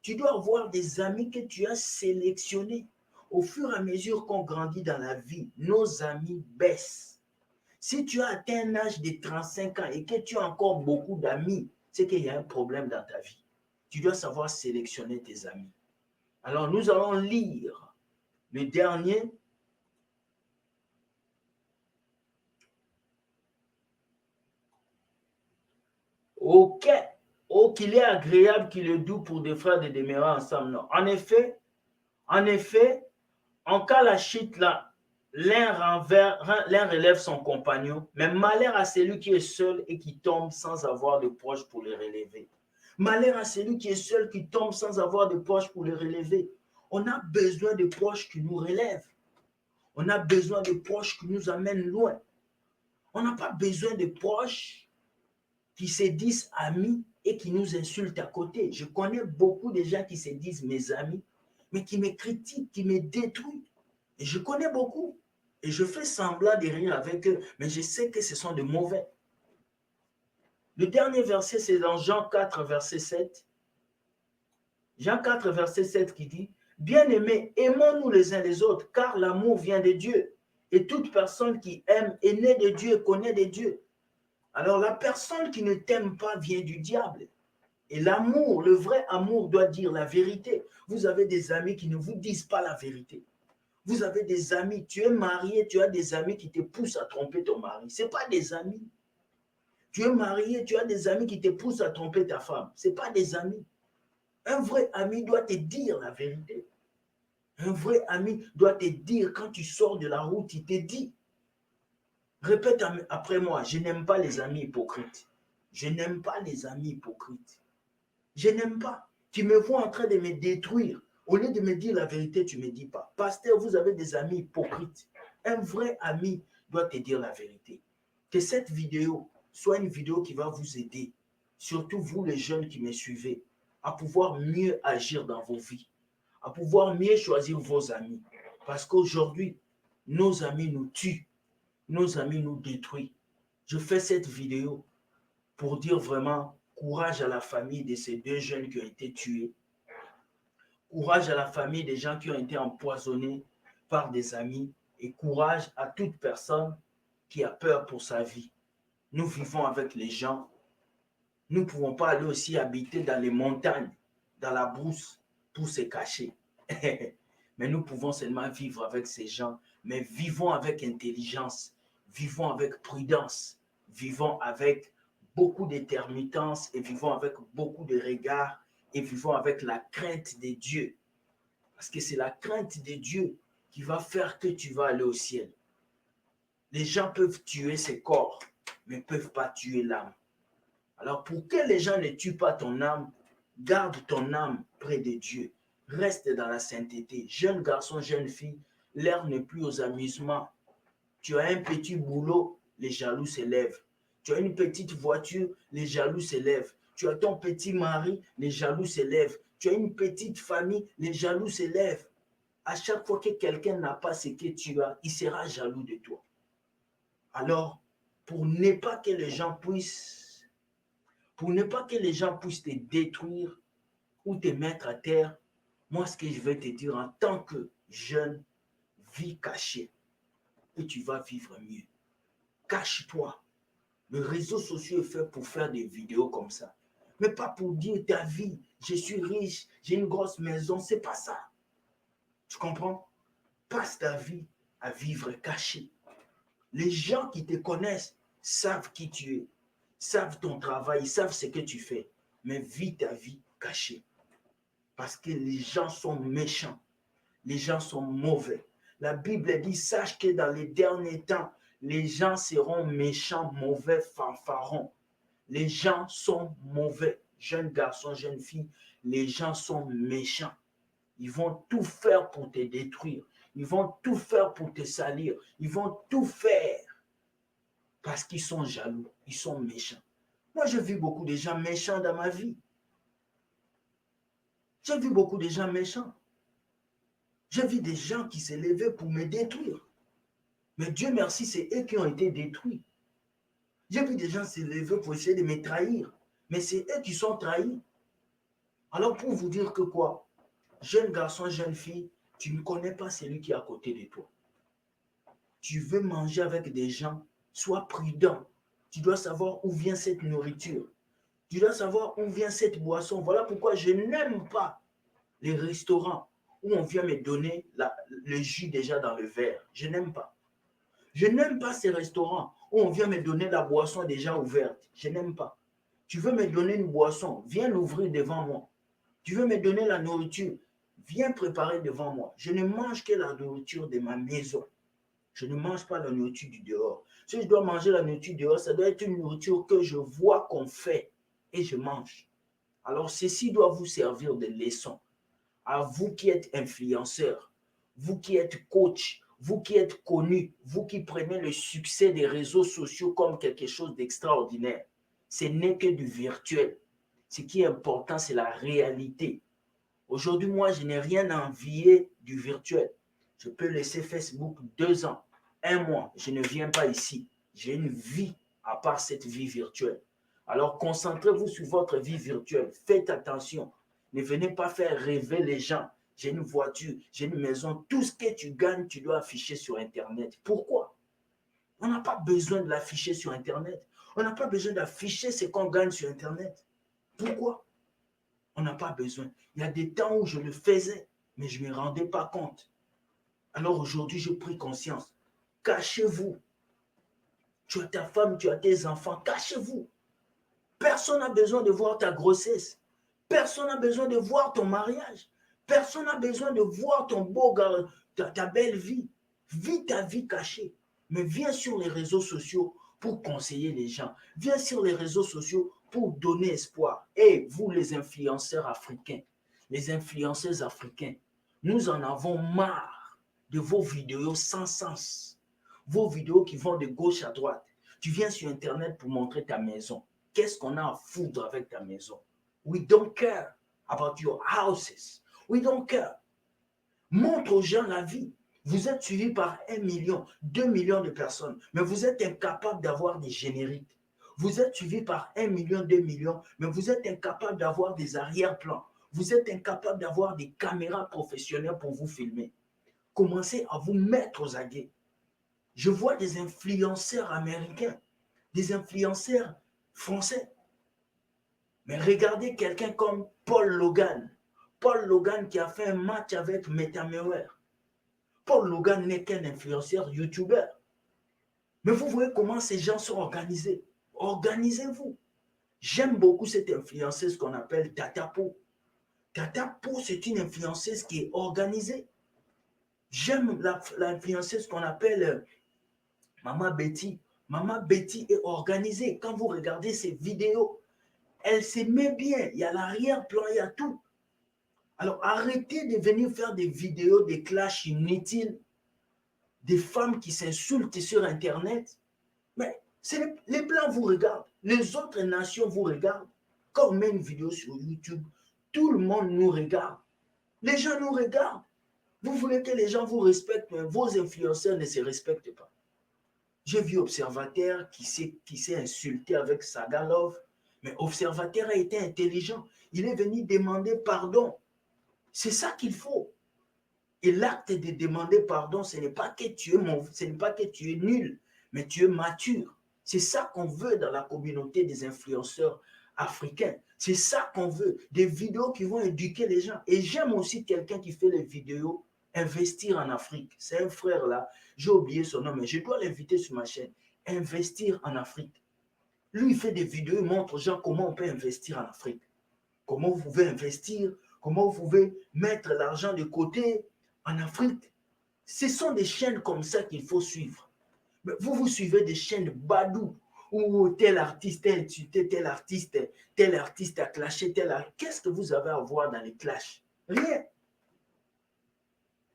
Tu dois avoir des amis que tu as sélectionnés. Au fur et à mesure qu'on grandit dans la vie, nos amis baissent. Si tu as atteint un âge de 35 ans et que tu as encore beaucoup d'amis, c'est qu'il y a un problème dans ta vie. Tu dois savoir sélectionner tes amis. Alors, nous allons lire le dernier. Ok, oh, qu'il est agréable, qu'il est doux pour des frères de demeurer ensemble. Non. En effet, en cas la chute là, l'un relève son compagnon, mais malheur à celui qui est seul et qui tombe sans avoir de proches pour le relever. Malheur à celui qui est seul, qui tombe sans avoir de proches pour le relever. On a besoin de proches qui nous relèvent. On a besoin de proches qui nous amènent loin. On n'a pas besoin de proches qui se disent amis et qui nous insultent à côté. Je connais beaucoup de gens qui se disent mes amis, mais qui me critiquent, qui me détruisent. Et je connais beaucoup. Et je fais semblant de rire avec eux, mais je sais que ce sont de mauvais. Le dernier verset, c'est dans Jean 4, verset 7. Jean 4, verset 7 qui dit, « Bien-aimés, aimons-nous les uns les autres, car l'amour vient de Dieu. Et toute personne qui aime est née de Dieu et connaît de Dieu. » Alors la personne qui ne t'aime pas vient du diable. Et l'amour, le vrai amour doit dire la vérité. Vous avez des amis qui ne vous disent pas la vérité. Vous avez des amis, tu es marié, tu as des amis qui te poussent à tromper ton mari. Ce n'est pas des amis. Tu es marié, tu as des amis qui te poussent à tromper ta femme. Ce n'est pas des amis. Un vrai ami doit te dire la vérité. Un vrai ami doit te dire quand tu sors de la route, il te dit. Répète après moi, je n'aime pas les amis hypocrites. Je n'aime pas les amis hypocrites. Je n'aime pas. Tu me vois en train de me détruire. Au lieu de me dire la vérité, tu ne me dis pas. Pasteur, vous avez des amis hypocrites. Un vrai ami doit te dire la vérité. Que cette vidéo soit une vidéo qui va vous aider, surtout vous les jeunes qui me suivez, à pouvoir mieux agir dans vos vies, à pouvoir mieux choisir vos amis. Parce qu'aujourd'hui, nos amis nous tuent, nos amis nous détruisent. Je fais cette vidéo pour dire vraiment courage à la famille de ces deux jeunes qui ont été tués. Courage à la famille des gens qui ont été empoisonnés par des amis. Et courage à toute personne qui a peur pour sa vie. Nous vivons avec les gens. Nous ne pouvons pas aller aussi habiter dans les montagnes, dans la brousse, pour se cacher. Mais nous pouvons seulement vivre avec ces gens. Mais vivons avec intelligence. Vivons avec prudence. Vivons avec beaucoup d'intermittence et vivons avec beaucoup de regards et vivons avec la crainte de Dieu. Parce que c'est la crainte de Dieu qui va faire que tu vas aller au ciel. Les gens peuvent tuer ces corps, mais ne peuvent pas tuer l'âme. Alors pour que les gens ne tuent pas ton âme, garde ton âme près de Dieu. Reste dans la sainteté. Jeune garçon, jeune fille, l'heure n'est plus aux amusements. Tu as un petit boulot, les jaloux s'élèvent. Tu as une petite voiture, les jaloux s'élèvent. Tu as ton petit mari, les jaloux s'élèvent. Tu as une petite famille, les jaloux s'élèvent. À chaque fois que quelqu'un n'a pas ce que tu as, il sera jaloux de toi. Alors, pour ne pas que les gens puissent te détruire ou te mettre à terre, moi, ce que je vais te dire en tant que jeune, vis caché et tu vas vivre mieux. Cache-toi. Le réseau social est fait pour faire des vidéos comme ça. Mais pas pour dire ta vie, je suis riche, j'ai une grosse maison, c'est pas ça. Tu comprends? Passe ta vie à vivre caché. Les gens qui te connaissent savent qui tu es, savent ton travail, savent ce que tu fais. Mais vis ta vie cachée. Parce que les gens sont méchants. Les gens sont mauvais. La Bible dit, sache que dans les derniers temps, les gens seront méchants, mauvais, fanfarons. Les gens sont mauvais. Jeunes garçons, jeunes filles, les gens sont méchants. Ils vont tout faire pour te détruire. Ils vont tout faire pour te salir. Ils vont tout faire parce qu'ils sont jaloux. Ils sont méchants. Moi, j'ai vu beaucoup de gens méchants dans ma vie. J'ai vu beaucoup de gens méchants. J'ai vu des gens qui s'est levé pour me détruire. Mais Dieu merci, c'est eux qui ont été détruits. J'ai vu des gens se lever pour essayer de me trahir. Mais c'est eux qui sont trahis. Alors pour vous dire que quoi? Jeune garçon, jeune fille, tu ne connais pas celui qui est à côté de toi. Tu veux manger avec des gens, sois prudent. Tu dois savoir où vient cette nourriture. Tu dois savoir où vient cette boisson. Voilà pourquoi je n'aime pas les restaurants où on vient me donner le jus déjà dans le verre. Je n'aime pas. Je n'aime pas ces restaurants où on vient me donner la boisson déjà ouverte. Je n'aime pas. Tu veux me donner une boisson, viens l'ouvrir devant moi. Tu veux me donner la nourriture, viens préparer devant moi. Je ne mange que la nourriture de ma maison. Je ne mange pas la nourriture du dehors. Si je dois manger la nourriture dehors, ça doit être une nourriture que je vois qu'on fait et je mange. Alors ceci doit vous servir de leçon. À vous qui êtes influenceurs, vous qui êtes coach, vous qui êtes connu, vous qui prenez le succès des réseaux sociaux comme quelque chose d'extraordinaire. Ce n'est que du virtuel. Ce qui est important, c'est la réalité. Aujourd'hui, moi, je n'ai rien à envier du virtuel. Je peux laisser Facebook 2 ans, 1 mois. Je ne viens pas ici. J'ai une vie à part cette vie virtuelle. Alors, concentrez-vous sur votre vie virtuelle. Faites attention. Ne venez pas faire rêver les gens. J'ai une voiture, j'ai une maison. Tout ce que tu gagnes, tu dois afficher sur Internet. Pourquoi? On n'a pas besoin de l'afficher sur Internet. On n'a pas besoin d'afficher ce qu'on gagne sur Internet. Pourquoi? On n'a pas besoin. Il y a des temps où je le faisais, mais je ne me rendais pas compte. Alors aujourd'hui, j'ai pris conscience. Cachez-vous. Tu as ta femme, tu as tes enfants. Cachez-vous. Personne n'a besoin de voir ta grossesse. Personne n'a besoin de voir ton mariage. Personne n'a besoin de voir ton beau gars, ta belle vie. Vis ta vie cachée. Mais viens sur les réseaux sociaux pour conseiller les gens. Viens sur les réseaux sociaux pour donner espoir. Et vous, les influenceurs africains, les influenceurs africains, nous en avons marre de vos vidéos sans sens. Vos vidéos qui vont de gauche à droite. Tu viens sur Internet pour montrer ta maison. Qu'est-ce qu'on a à foutre avec ta maison? We don't care about your houses. We don't care. Montre aux gens la vie. Vous êtes suivi par 1 million, 2 millions de personnes, mais vous êtes incapable d'avoir des génériques. Vous êtes suivi par 1 million, 2 millions, mais vous êtes incapable d'avoir des arrière-plans. Vous êtes incapable d'avoir des caméras professionnelles pour vous filmer. Commencez à vous mettre aux aguets. Je vois des influenceurs américains, des influenceurs français. Mais regardez quelqu'un comme Paul Logan. Paul Logan qui a fait un match avec Metamewer. Paul Logan n'est qu'un influenceur YouTuber. Mais vous voyez comment ces gens sont organisés. Organisez-vous. J'aime beaucoup cette influenceuse qu'on appelle Tata Po. Tata Po, c'est une influenceuse qui est organisée. J'aime l'influenceuse qu'on appelle Maman Betty. Maman Betty est organisée. Quand vous regardez ses vidéos, elle se met bien. Il y a l'arrière-plan, il y a tout. Alors arrêtez de venir faire des vidéos, des clashs inutiles, des femmes qui s'insultent sur Internet. Mais les Blancs vous regardent, les autres nations vous regardent. Quand on met une vidéo sur YouTube, tout le monde nous regarde. Les gens nous regardent. Vous voulez que les gens vous respectent, mais vos influenceurs ne se respectent pas. J'ai vu Observateur qui s'est insulté avec Sagalov, mais Observateur a été intelligent. Il est venu demander pardon. C'est ça qu'il faut. Et l'acte de demander pardon, ce n'est pas que tu es nul, mais tu es mature. C'est ça qu'on veut dans la communauté des influenceurs africains. C'est ça qu'on veut. Des vidéos qui vont éduquer les gens. Et j'aime aussi quelqu'un qui fait les vidéos Investir en Afrique. C'est un frère là, j'ai oublié son nom, mais je dois l'inviter sur ma chaîne. Investir en Afrique. Lui, il fait des vidéos, il montre aux gens comment on peut investir en Afrique. Comment vous pouvez investir, comment vous pouvez mettre l'argent de côté en Afrique. Ce sont des chaînes comme ça qu'il faut suivre. Mais vous suivez des chaînes badou, où tel artiste a insulté tel artiste a clashé tel artiste. Qu'est-ce que vous avez à voir dans les clashs? Rien.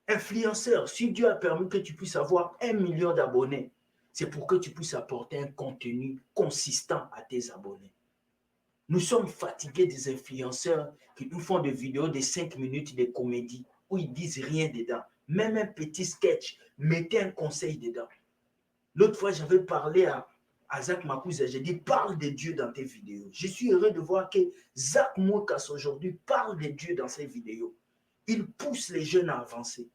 Influenceur, si Dieu a permis que tu puisses avoir 1 million d'abonnés, c'est pour que tu puisses apporter un contenu consistant à tes abonnés. Nous sommes fatigués des influenceurs qui nous font des vidéos de 5 minutes de comédie où ils disent rien dedans. Même un petit sketch, mettez un conseil dedans. L'autre fois, j'avais parlé à Zach Makouza, j'ai dit parle de Dieu dans tes vidéos. Je suis heureux de voir que Zach Moukas aujourd'hui parle de Dieu dans ses vidéos. Il pousse les jeunes à avancer.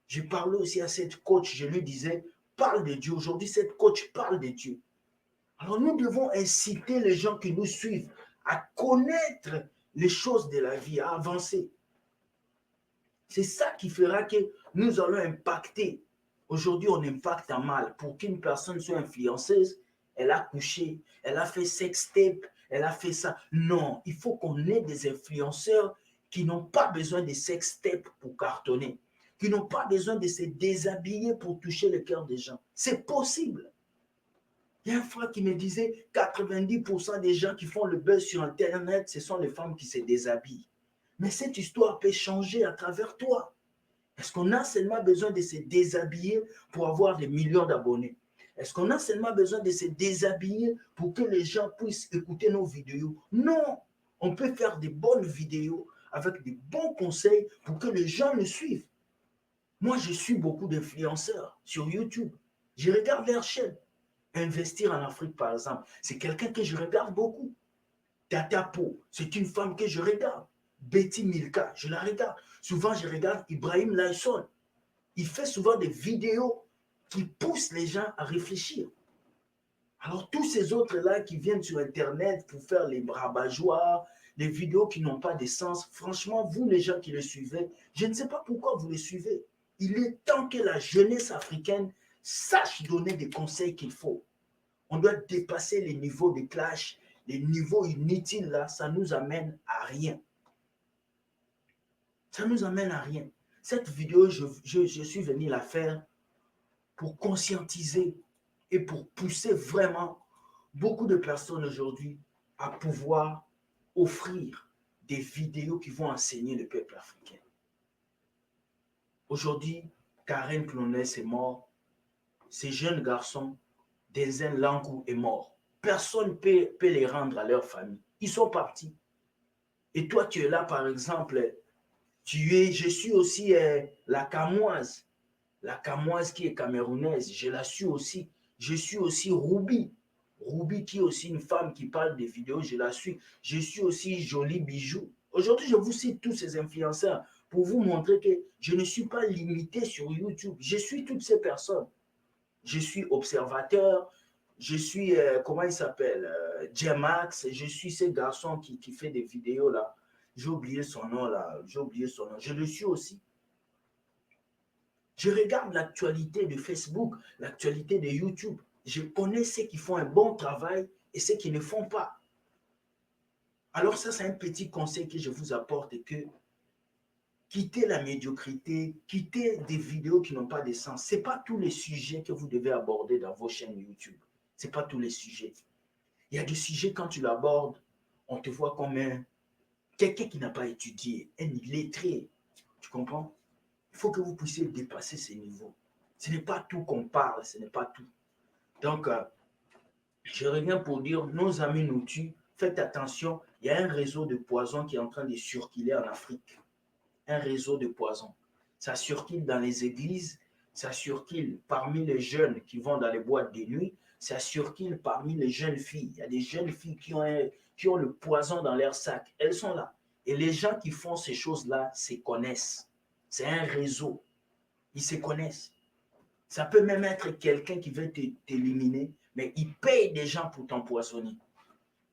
Je parlais aussi à cette coach, je lui disais, parle de Dieu. Aujourd'hui, cette coach parle de Dieu. Alors nous devons inciter les gens qui nous suivent à connaître les choses de la vie, à avancer. C'est ça qui fera que nous allons impacter. Aujourd'hui, on impacte en mal. Pour qu'une personne soit influenceuse, elle a couché, elle a fait sextape, elle a fait ça. Non, il faut qu'on ait des influenceurs qui n'ont pas besoin de sextape pour cartonner, qui n'ont pas besoin de se déshabiller pour toucher le cœur des gens. C'est possible. Il y a un frère qui me disait 90% des gens qui font le buzz sur Internet, ce sont les femmes qui se déshabillent. Mais cette histoire peut changer à travers toi. Est-ce qu'on a seulement besoin de se déshabiller pour avoir des millions d'abonnés? Est-ce qu'on a seulement besoin de se déshabiller pour que les gens puissent écouter nos vidéos? Non, on peut faire des bonnes vidéos avec des bons conseils pour que les gens le suivent. Moi, je suis beaucoup d'influenceurs sur YouTube. Je regarde leurs chaînes. Investir en Afrique, par exemple, c'est quelqu'un que je regarde beaucoup. Tata Po, c'est une femme que je regarde. Betty Milka, je la regarde. Souvent, je regarde Ibrahim Laisson. Il fait souvent des vidéos qui poussent les gens à réfléchir. Alors, tous ces autres-là qui viennent sur Internet pour faire les rabat-joie, les vidéos qui n'ont pas de sens, franchement, vous, les gens qui les suivez, je ne sais pas pourquoi vous les suivez. Il est temps que la jeunesse africaine sache donner des conseils qu'il faut. On doit dépasser les niveaux de clash, les niveaux inutiles là, ça nous amène à rien. Ça nous amène à rien. Cette vidéo, je suis venu la faire pour conscientiser et pour pousser vraiment beaucoup de personnes aujourd'hui à pouvoir offrir des vidéos qui vont enseigner le peuple africain. Aujourd'hui, Karen Clonès est mort. Ces jeunes garçons, Denzel Lankou est mort. Personne ne peut les rendre à leur famille. Ils sont partis. Et toi, tu es là, par exemple, je suis aussi la Camoise qui est camerounaise, je la suis aussi. Je suis aussi Ruby qui est aussi une femme qui parle des vidéos, je la suis. Je suis aussi Jolie Bijou. Aujourd'hui, je vous cite tous ces influenceurs pour vous montrer que je ne suis pas limité sur YouTube. Je suis toutes ces personnes. Je suis observateur, je suis, comment il s'appelle, J-Max, je suis ce garçon qui fait des vidéos là. J'ai oublié son nom là, j'ai oublié son nom. Je le suis aussi. Je regarde l'actualité de Facebook, l'actualité de YouTube. Je connais ceux qui font un bon travail et ceux qui ne font pas. Alors ça, c'est un petit conseil que je vous apporte et que quittez la médiocrité, quittez des vidéos qui n'ont pas de sens. Ce n'est pas tous les sujets que vous devez aborder dans vos chaînes YouTube. Ce n'est pas tous les sujets. Il y a des sujets, quand tu l'abordes, on te voit comme quelqu'un qui n'a pas étudié, un illettré. Tu comprends? Il faut que vous puissiez dépasser ces niveaux. Ce n'est pas tout qu'on parle, ce n'est pas tout. Donc, Je reviens pour dire, nos amis nous tuent. Faites attention, il y a un réseau de poison qui est en train de circuler en Afrique. Un réseau de poison. Ça circule dans les églises, ça circule parmi les jeunes qui vont dans les boîtes de nuit, ça circule parmi les jeunes filles. Il y a des jeunes filles qui ont le poison dans leur sac. Elles sont là. Et les gens qui font ces choses-là se connaissent. C'est un réseau. Ils se connaissent. Ça peut même être quelqu'un qui veut t'éliminer, mais il paye des gens pour t'empoisonner.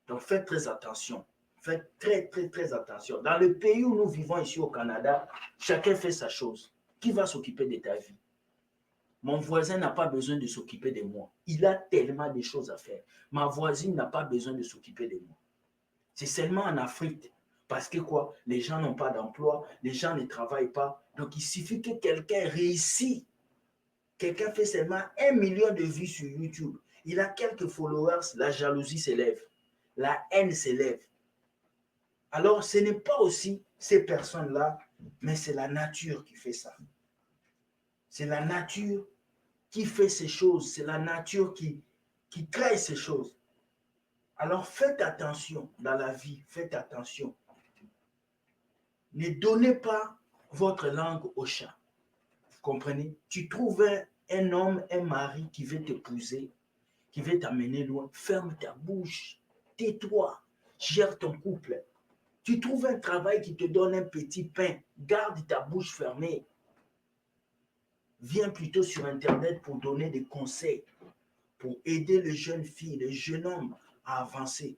Donc faites très attention. Faites très, très, très attention. Dans le pays où nous vivons ici au Canada, chacun fait sa chose. Qui va s'occuper de ta vie? Mon voisin n'a pas besoin de s'occuper de moi. Il a tellement de choses à faire. Ma voisine n'a pas besoin de s'occuper de moi. C'est seulement en Afrique. Parce que quoi? Les gens n'ont pas d'emploi, les gens ne travaillent pas. Donc il suffit que quelqu'un réussisse. Quelqu'un fait seulement 1 million de vues sur YouTube. Il a quelques followers, la jalousie s'élève. La haine s'élève. Alors, ce n'est pas aussi ces personnes-là, mais c'est la nature qui fait ça. C'est la nature qui fait ces choses. C'est la nature qui crée ces choses. Alors, faites attention dans la vie. Faites attention. Ne donnez pas votre langue au chat. Vous comprenez? Tu trouves un homme, un mari qui veut t'épouser, qui veut t'amener loin. Ferme ta bouche. Tais-toi. Gère ton couple. Tu trouves un travail qui te donne un petit pain, garde ta bouche fermée. Viens plutôt sur Internet pour donner des conseils, pour aider les jeunes filles, les jeunes hommes à avancer.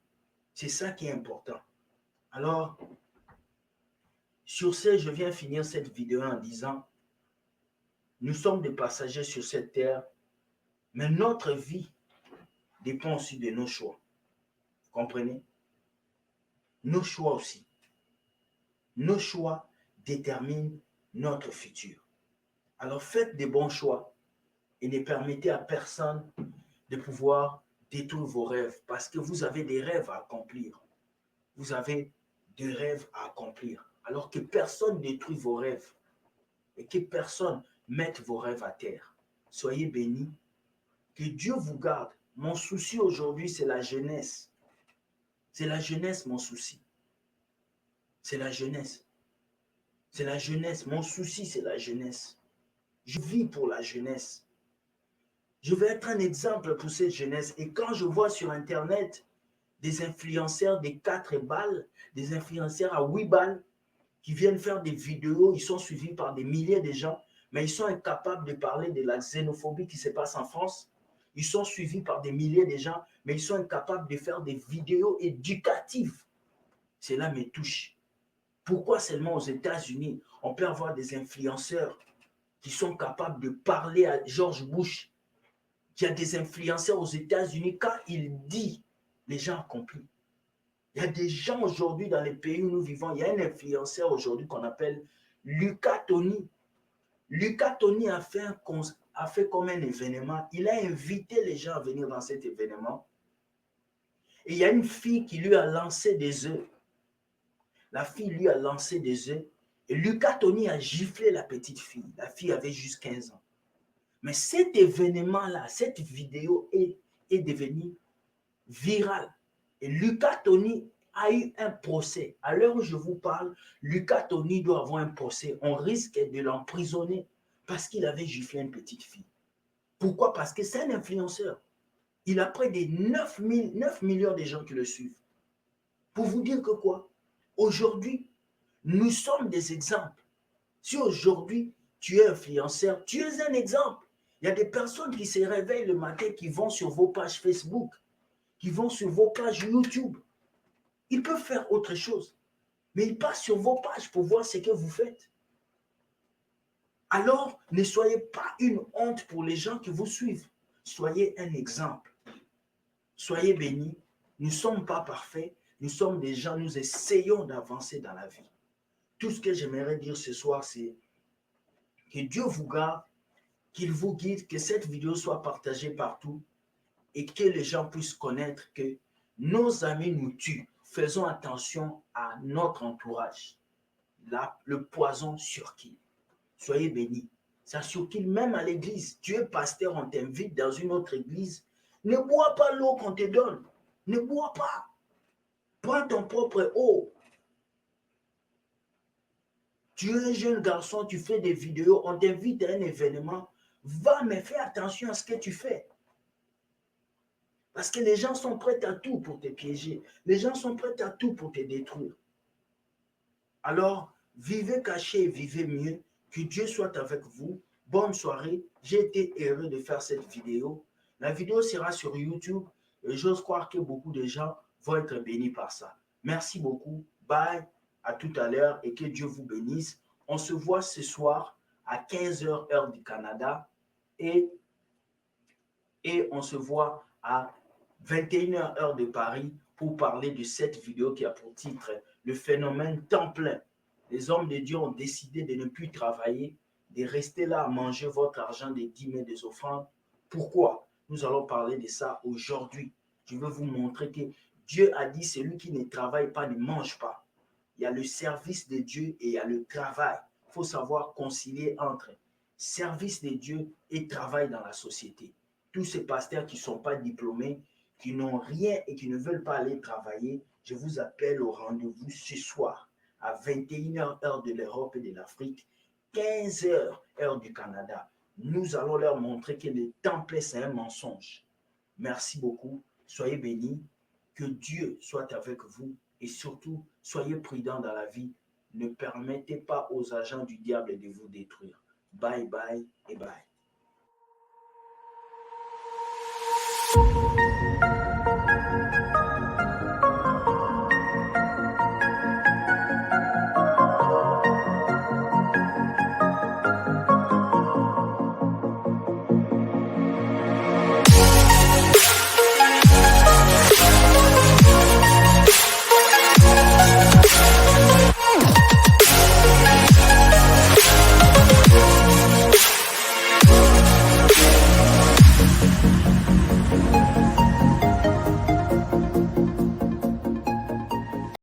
C'est ça qui est important. Alors, sur ce, je viens finir cette vidéo en disant, nous sommes des passagers sur cette terre, mais notre vie dépend aussi de nos choix. Vous comprenez? Nos choix aussi. Nos choix déterminent notre futur. Alors faites des bons choix et ne permettez à personne de pouvoir détruire vos rêves parce que vous avez des rêves à accomplir. Vous avez des rêves à accomplir. Alors que personne ne détruit vos rêves et que personne ne mette vos rêves à terre. Soyez bénis. Que Dieu vous garde. Mon souci aujourd'hui, c'est la jeunesse. C'est la jeunesse, mon souci. C'est la jeunesse. C'est la jeunesse. Mon souci, c'est la jeunesse. Je vis pour la jeunesse. Je vais être un exemple pour cette jeunesse. Et quand je vois sur Internet des influenceurs de 4 balles, des influenceurs à 8 balles, qui viennent faire des vidéos, ils sont suivis par des milliers de gens, mais ils sont incapables de parler de la xénophobie qui se passe en France. Ils sont suivis par des milliers de gens, mais ils sont incapables de faire des vidéos éducatives. Cela me touche. Pourquoi seulement aux États-Unis, on peut avoir des influenceurs qui sont capables de parler à George Bush? Il y a des influenceurs aux États-Unis, quand il dit, les gens accomplissent. Il y a des gens aujourd'hui dans les pays où nous vivons, il y a un influenceur aujourd'hui qu'on appelle Lucas Tony. Lucas Tony a fait comme un événement. Il a invité les gens à venir dans cet événement. Et il y a une fille qui lui a lancé des œufs. La fille lui a lancé des œufs. Et Lucas Tony a giflé la petite fille. La fille avait juste 15 ans. Mais cet événement-là, cette vidéo est devenue virale. Et Lucas Tony a eu un procès. À l'heure où je vous parle, Lucas Tony doit avoir un procès. On risque de l'emprisonner parce qu'il avait giflé une petite fille. Pourquoi? Parce que c'est un influenceur. Il a près de 9 millions de gens qui le suivent. Pour vous dire que quoi? Aujourd'hui, nous sommes des exemples. Si aujourd'hui, tu es influenceur, tu es un exemple. Il y a des personnes qui se réveillent le matin, qui vont sur vos pages Facebook, qui vont sur vos pages YouTube. Ils peuvent faire autre chose, mais ils passent sur vos pages pour voir ce que vous faites. Alors, ne soyez pas une honte pour les gens qui vous suivent. Soyez un exemple. Soyez bénis. Nous ne sommes pas parfaits. Nous sommes des gens, nous essayons d'avancer dans la vie. Tout ce que j'aimerais dire ce soir, c'est que Dieu vous garde, qu'il vous guide, que cette vidéo soit partagée partout et que les gens puissent connaître que nos amis nous tuent. Faisons attention à notre entourage. Là, le poison circule. Soyez bénis. Ça circule même à l'église. Tu es pasteur, on t'invite dans une autre église. Ne bois pas l'eau qu'on te donne. Ne bois pas. Prends ton propre eau. Tu es un jeune garçon, tu fais des vidéos, on t'invite à un événement. Va, mais fais attention à ce que tu fais. Parce que les gens sont prêts à tout pour te piéger. Les gens sont prêts à tout pour te détruire. Alors, vivez caché, vivez mieux. Que Dieu soit avec vous. Bonne soirée. J'ai été heureux de faire cette vidéo. La vidéo sera sur YouTube et j'ose croire que beaucoup de gens vont être bénis par ça. Merci beaucoup. Bye. À tout à l'heure et que Dieu vous bénisse. On se voit ce soir à 15h heure du Canada et on se voit à 21h heure de Paris pour parler de cette vidéo qui a pour titre le phénomène temps plein. Les hommes de Dieu ont décidé de ne plus travailler, de rester là à manger votre argent des dîmes et des offrandes. Pourquoi? Nous allons parler de ça aujourd'hui. Je veux vous montrer que Dieu a dit celui qui ne travaille pas ne mange pas. Il y a le service de Dieu et il y a le travail. Il faut savoir concilier entre service de Dieu et travail dans la société. Tous ces pasteurs qui ne sont pas diplômés, qui n'ont rien et qui ne veulent pas aller travailler, je vous appelle au rendez-vous ce soir à 21h heure de l'Europe et de l'Afrique, 15h heure du Canada. Nous allons leur montrer que le temple c'est un mensonge. Merci beaucoup, soyez bénis, que Dieu soit avec vous et surtout, soyez prudents dans la vie. Ne permettez pas aux agents du diable de vous détruire. Bye bye et bye.